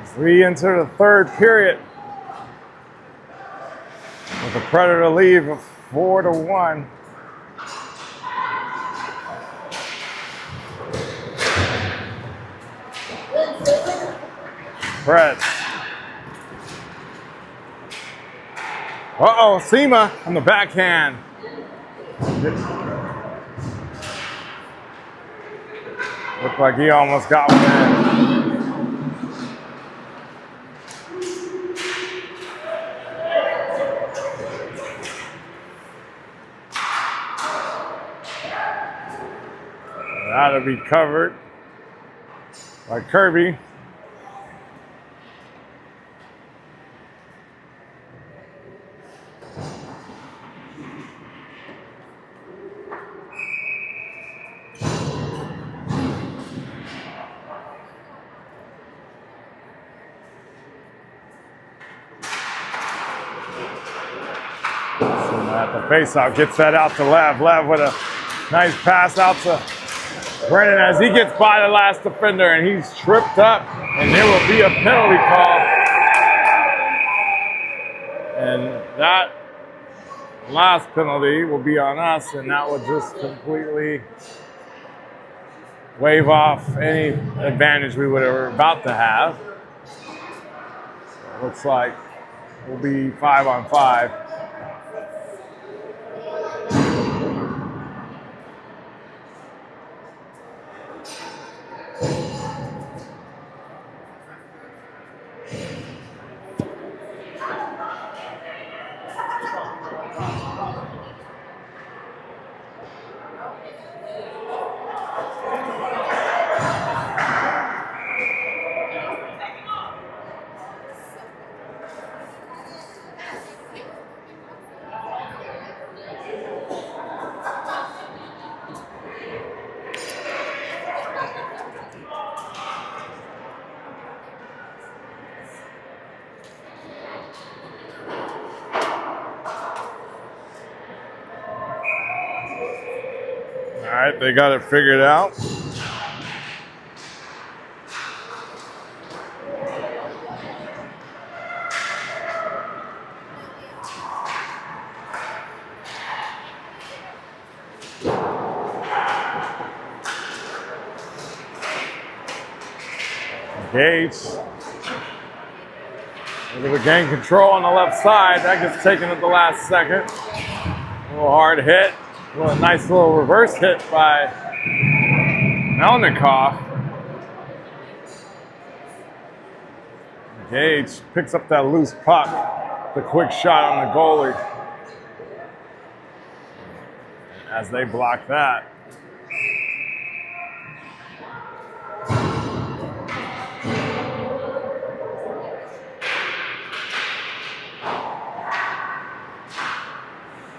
As we enter the third period with a Predator lead of 4-1. Preds. Uh-oh, Sema on the backhand. Looked like he almost got one in. That'll be covered by Kirby. At the faceoff, gets that out to Lev. Lev with a nice pass out to Brennan as he gets by the last defender, and he's tripped up, and there will be a penalty call. And that last penalty will be on us, and that will just completely wave off any advantage we were about to have. So it looks like we'll be 5-on-5. All right, they got it figured out. Gates. Look at the gain control on the left side. That gets taken at the last second. A little hard hit. A nice little reverse hit by Melnikov. Gage picks up that loose puck. The quick shot on the goalie. As they block that.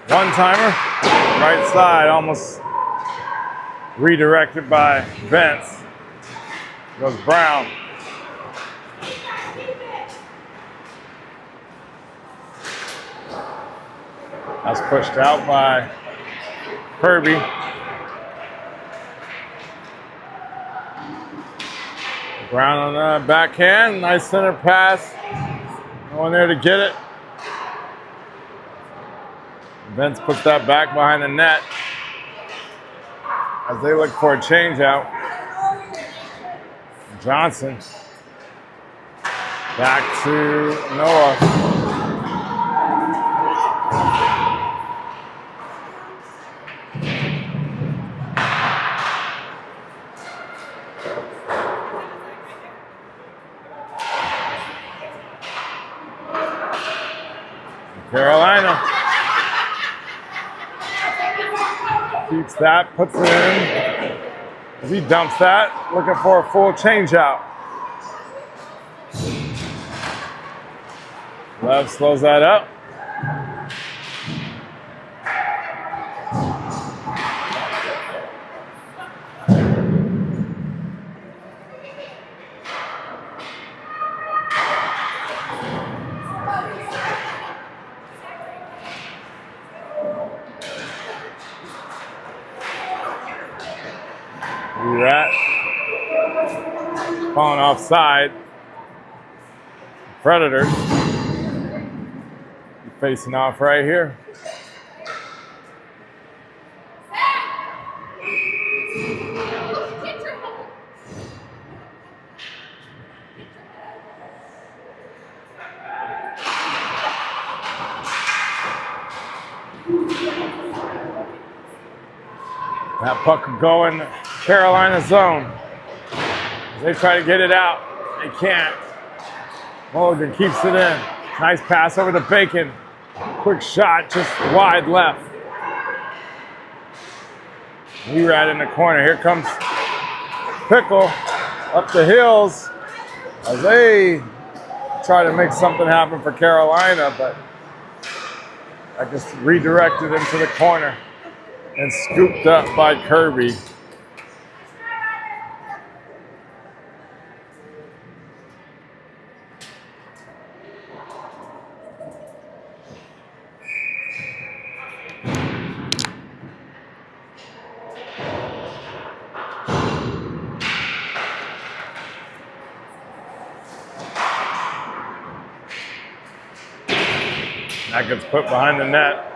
One-timer, right side, almost redirected by Vince. Goes Brown. That's pushed out by Kirby. Brown on the backhand, nice center pass. No one there to get it. Vince puts that back behind the net as they look for a change out. Johnson back to Noah. Carolina keeps that, puts it in. As he dumps that, looking for a full change out. Lev slows that up. Falling offside. Predators. Facing off right here. That puck going Carolina zone. They try to get it out. They can't. Mulligan keeps it in. Nice pass over to Bacon. Quick shot, just wide left. Erad in the corner. Here comes Pickle up the hills as they try to make something happen for Carolina, but I just redirected into the corner and scooped up by Kirby. That gets put behind the net.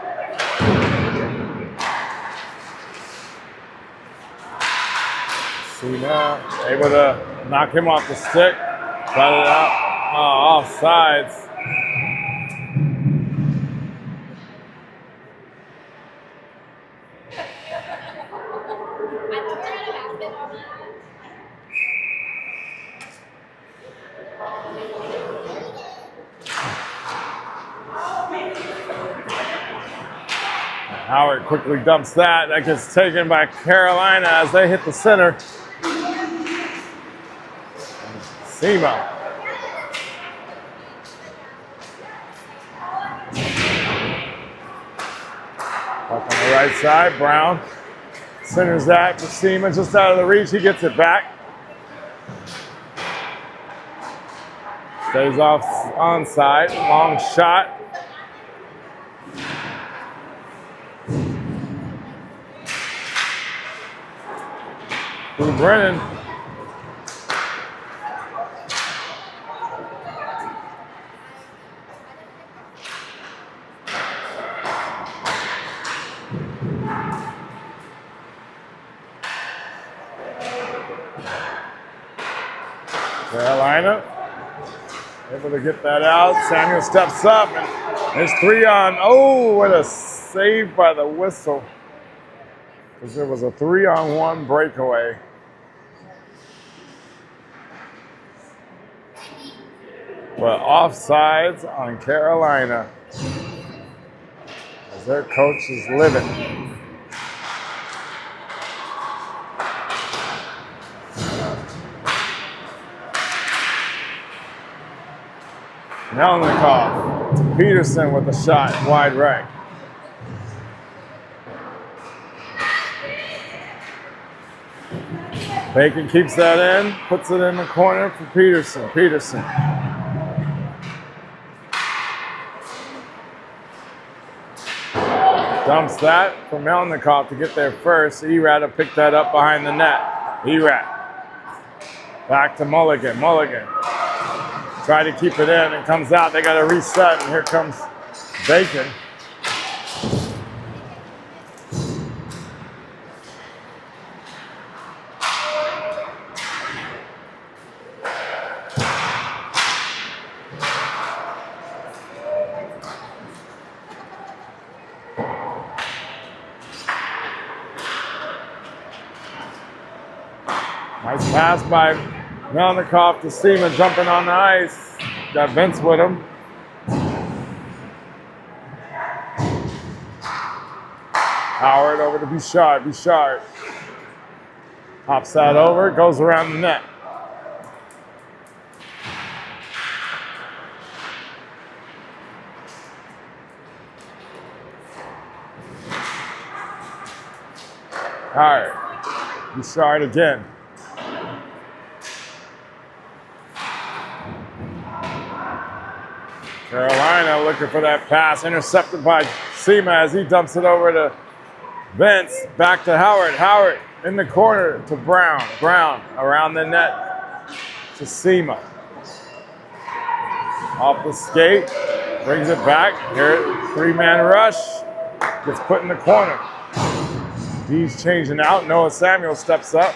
Cena able to knock him off the stick. Cut it out. Oh, offsides. Howard quickly dumps that. That gets taken by Carolina as they hit the center. Sema. Up on the right side, Brown centers that to Sema, just out of the reach. He gets it back. Stays off onside. Long shot. Through Brennan. Carolina able to get that out. Samuel steps up and it's 3 on. Oh, what a save by the whistle. Because it was a 3-on-1 breakaway. But offsides on Carolina as their coach is living. Melnikov, Peterson with a shot wide right. Bacon keeps that in, puts it in the corner for Peterson. Peterson. Dumps that for Melnikov to get there first. Erad will pick that up behind the net. Erad. Back to Mulligan. Mulligan. Try to keep it in. It comes out. They got to reset. And here comes Bacon. Nice pass by Melnikov to Sema jumping on the ice. Got Vince with him. Howard over to Bouchard. Bouchard hops that over, goes around the net. Howard. Bouchard again. Carolina looking for that pass, intercepted by Sema as he dumps it over to Vince. Back to Howard. Howard in the corner to Brown. Brown around the net. to Sema. Off the skate, brings it back. Here, three-man rush. Gets put in the corner. D's changing out. Noah Samuel steps up.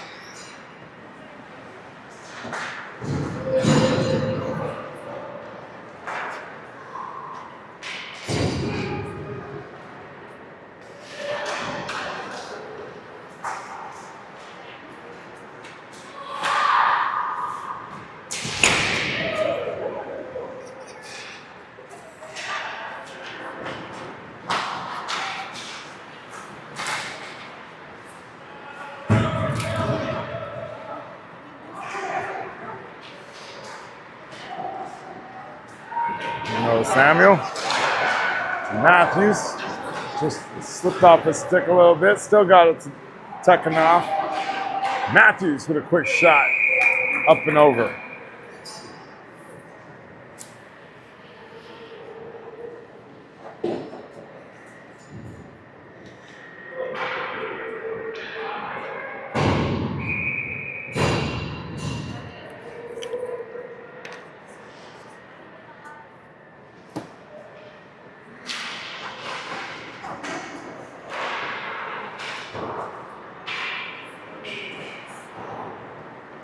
Noah Samuel. Matthews just slipped off his stick a little bit. Still got it tucking off. Matthews with a quick shot. Up and over.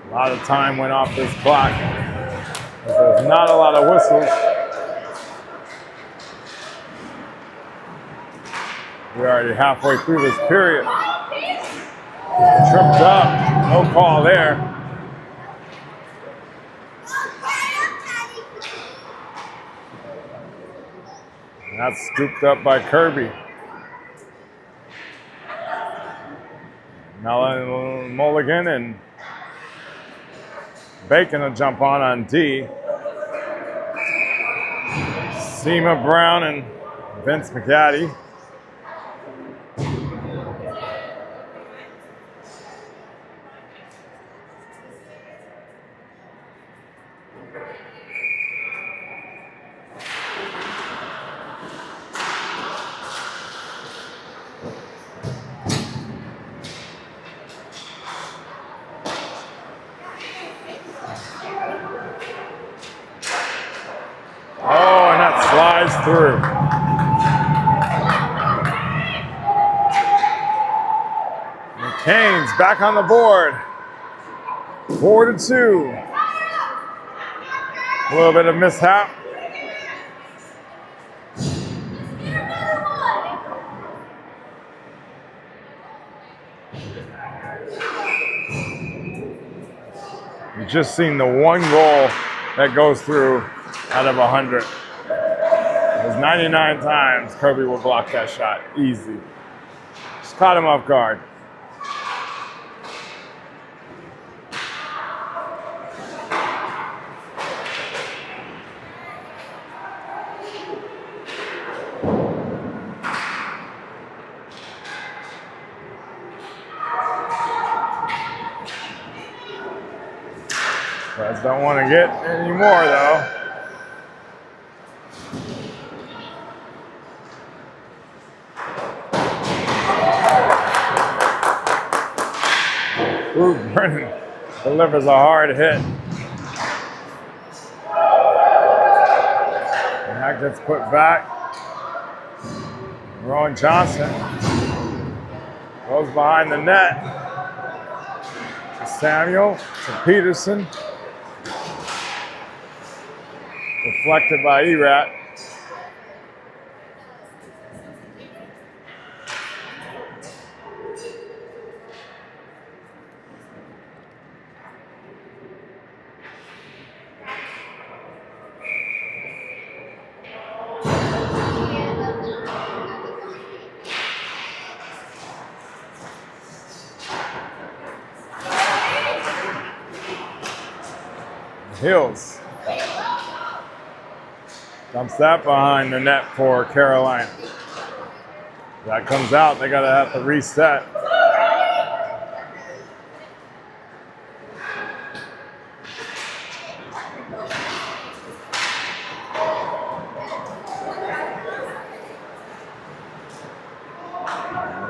A lot of time went off this clock. There's not a lot of whistles. We're already halfway through this period. Tripped up. No call there. And that's scooped up by Kirby. Mellon Mulligan and Bacon will jump on D. Sema Brown and Vince McGaddy. Slides through. And Canes back on the board. 4-2. A little bit of mishap. You've just seen the one goal that goes through out of 100. There's 99 times Kirby will block that shot. Easy. Just caught him off guard. Guys don't want to get any more though. Brennan delivers a hard hit. And that gets put back. Rowan Johnson goes behind the net. To Samuel, to Peterson. Deflected by Erat. Hills dumps that behind the net for Carolina. That comes out, they gotta have to reset.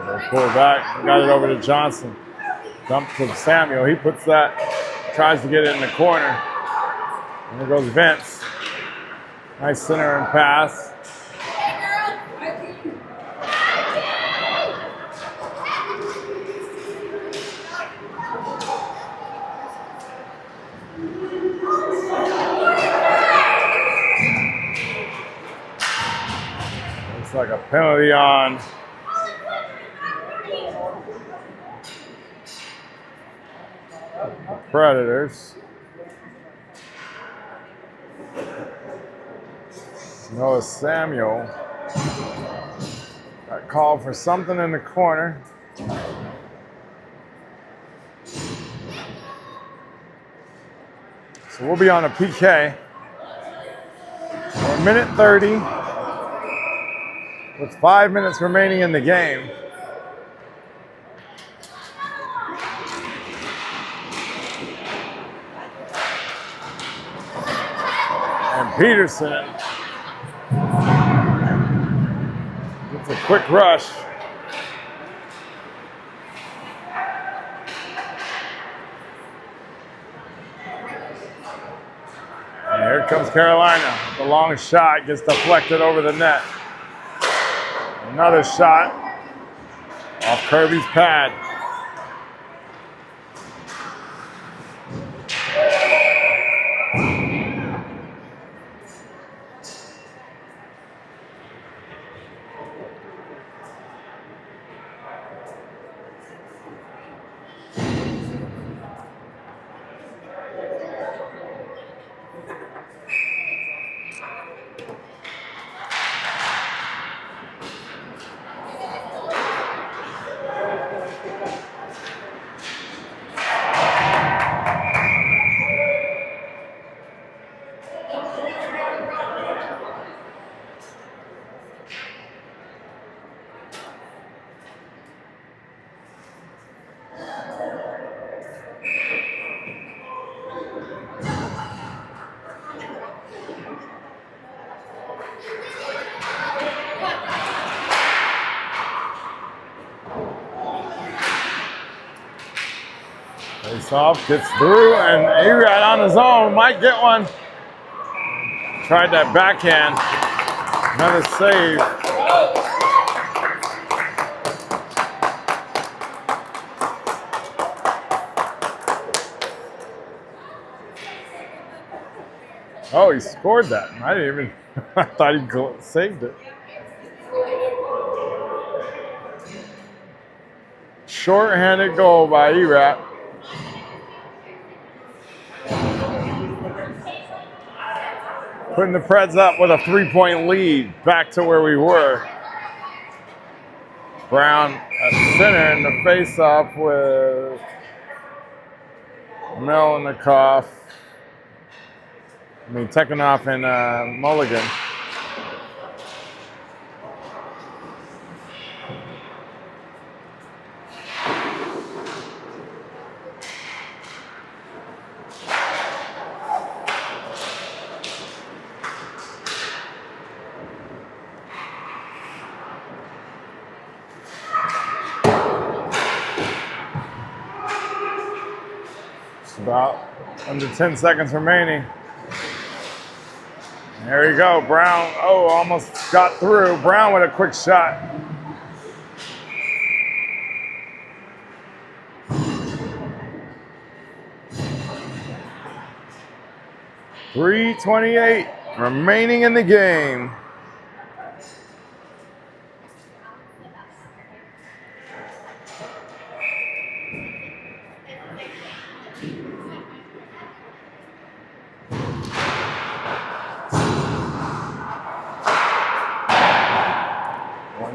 They pull back, got it over to Johnson. Dump to Samuel, he puts that, tries to get it in the corner. And there goes Vince. Nice center and pass. Looks like a penalty on Predators. Noah Samuel got called for something in the corner. So we'll be on a PK. For a minute 30 with 5 minutes remaining in the game. And Peterson gets a quick rush. And here comes Carolina. The long shot gets deflected over the net. Another shot off Kirby's pad. Face off, gets through, and Erad on his own might get one. Tried that backhand. Another save. Oh, he scored that. I didn't even, I thought he saved it. Short-handed goal by Erad. Putting the Preds up with a 3-point lead, back to where we were. Brown at center in the face-off with Melnikov. Tikhonov and Mulligan. About under 10 seconds remaining. There you go, Brown. Oh, almost got through. Brown with a quick shot. .328 remaining in the game.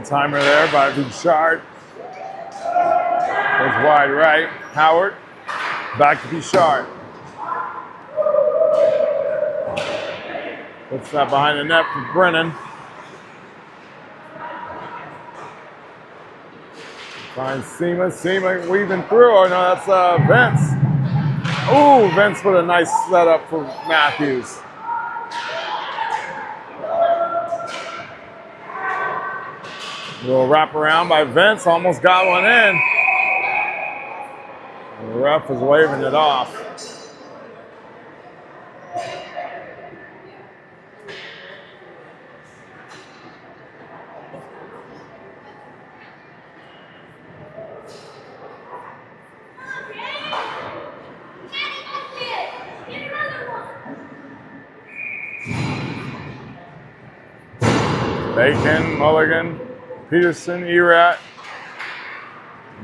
Timer there by Bouchard. Goes wide right. Howard. Back to Bouchard. Puts that behind the net for Brennan. Finds Sema. Sema weaving through. Oh no, that's Vince. Ooh, Vince with a nice setup for Matthews. Little wraparound by Vince, almost got one in. The ref is waving it off. Bacon, Mulligan, Peterson, Erat,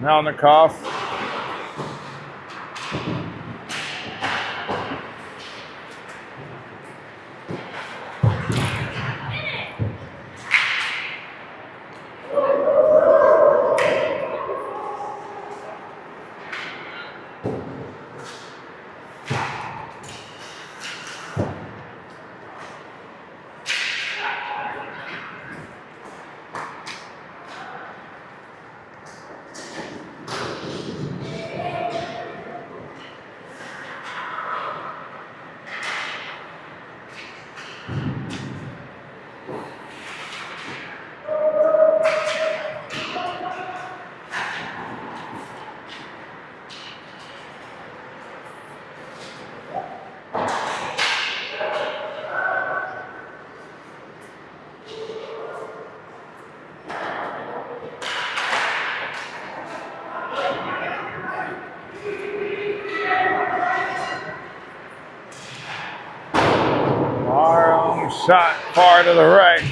Malnikoff. Shot far to the right.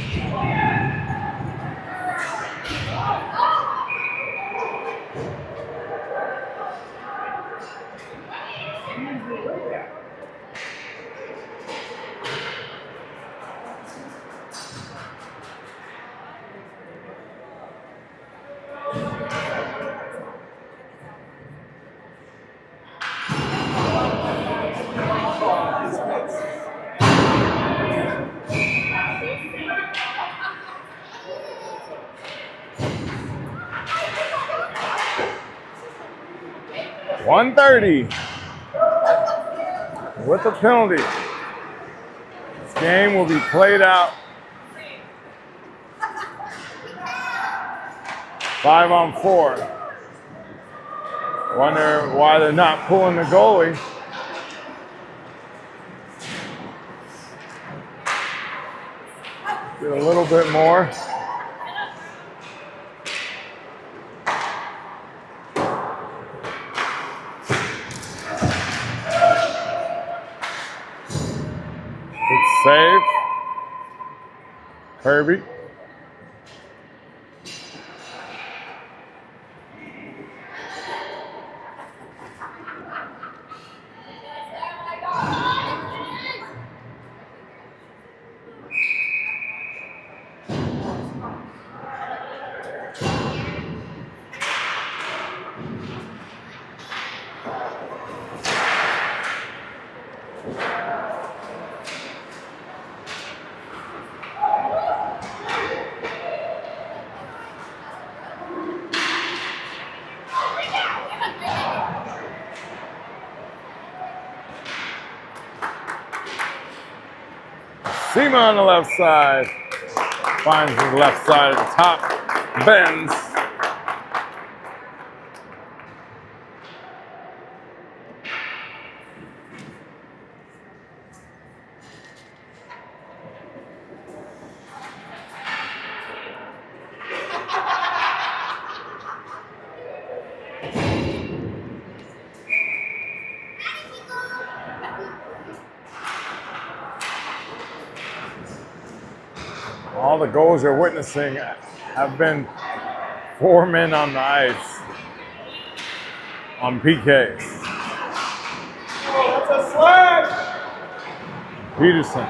.130 with a penalty. This game will be played out 5-on-4. Wonder why they're not pulling the goalie. Get a little bit more. Save. Kirby. Seema on the left side. Finds the left side at the top. Bends. All the goals you're witnessing have been 4 men on the ice on PKs. Oh, that's a slash! Peterson.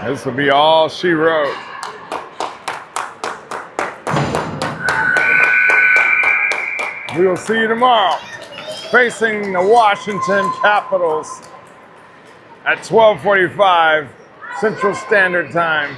This will be all she wrote. We will see you tomorrow, facing the Washington Capitals at 12:45 Central Standard Time.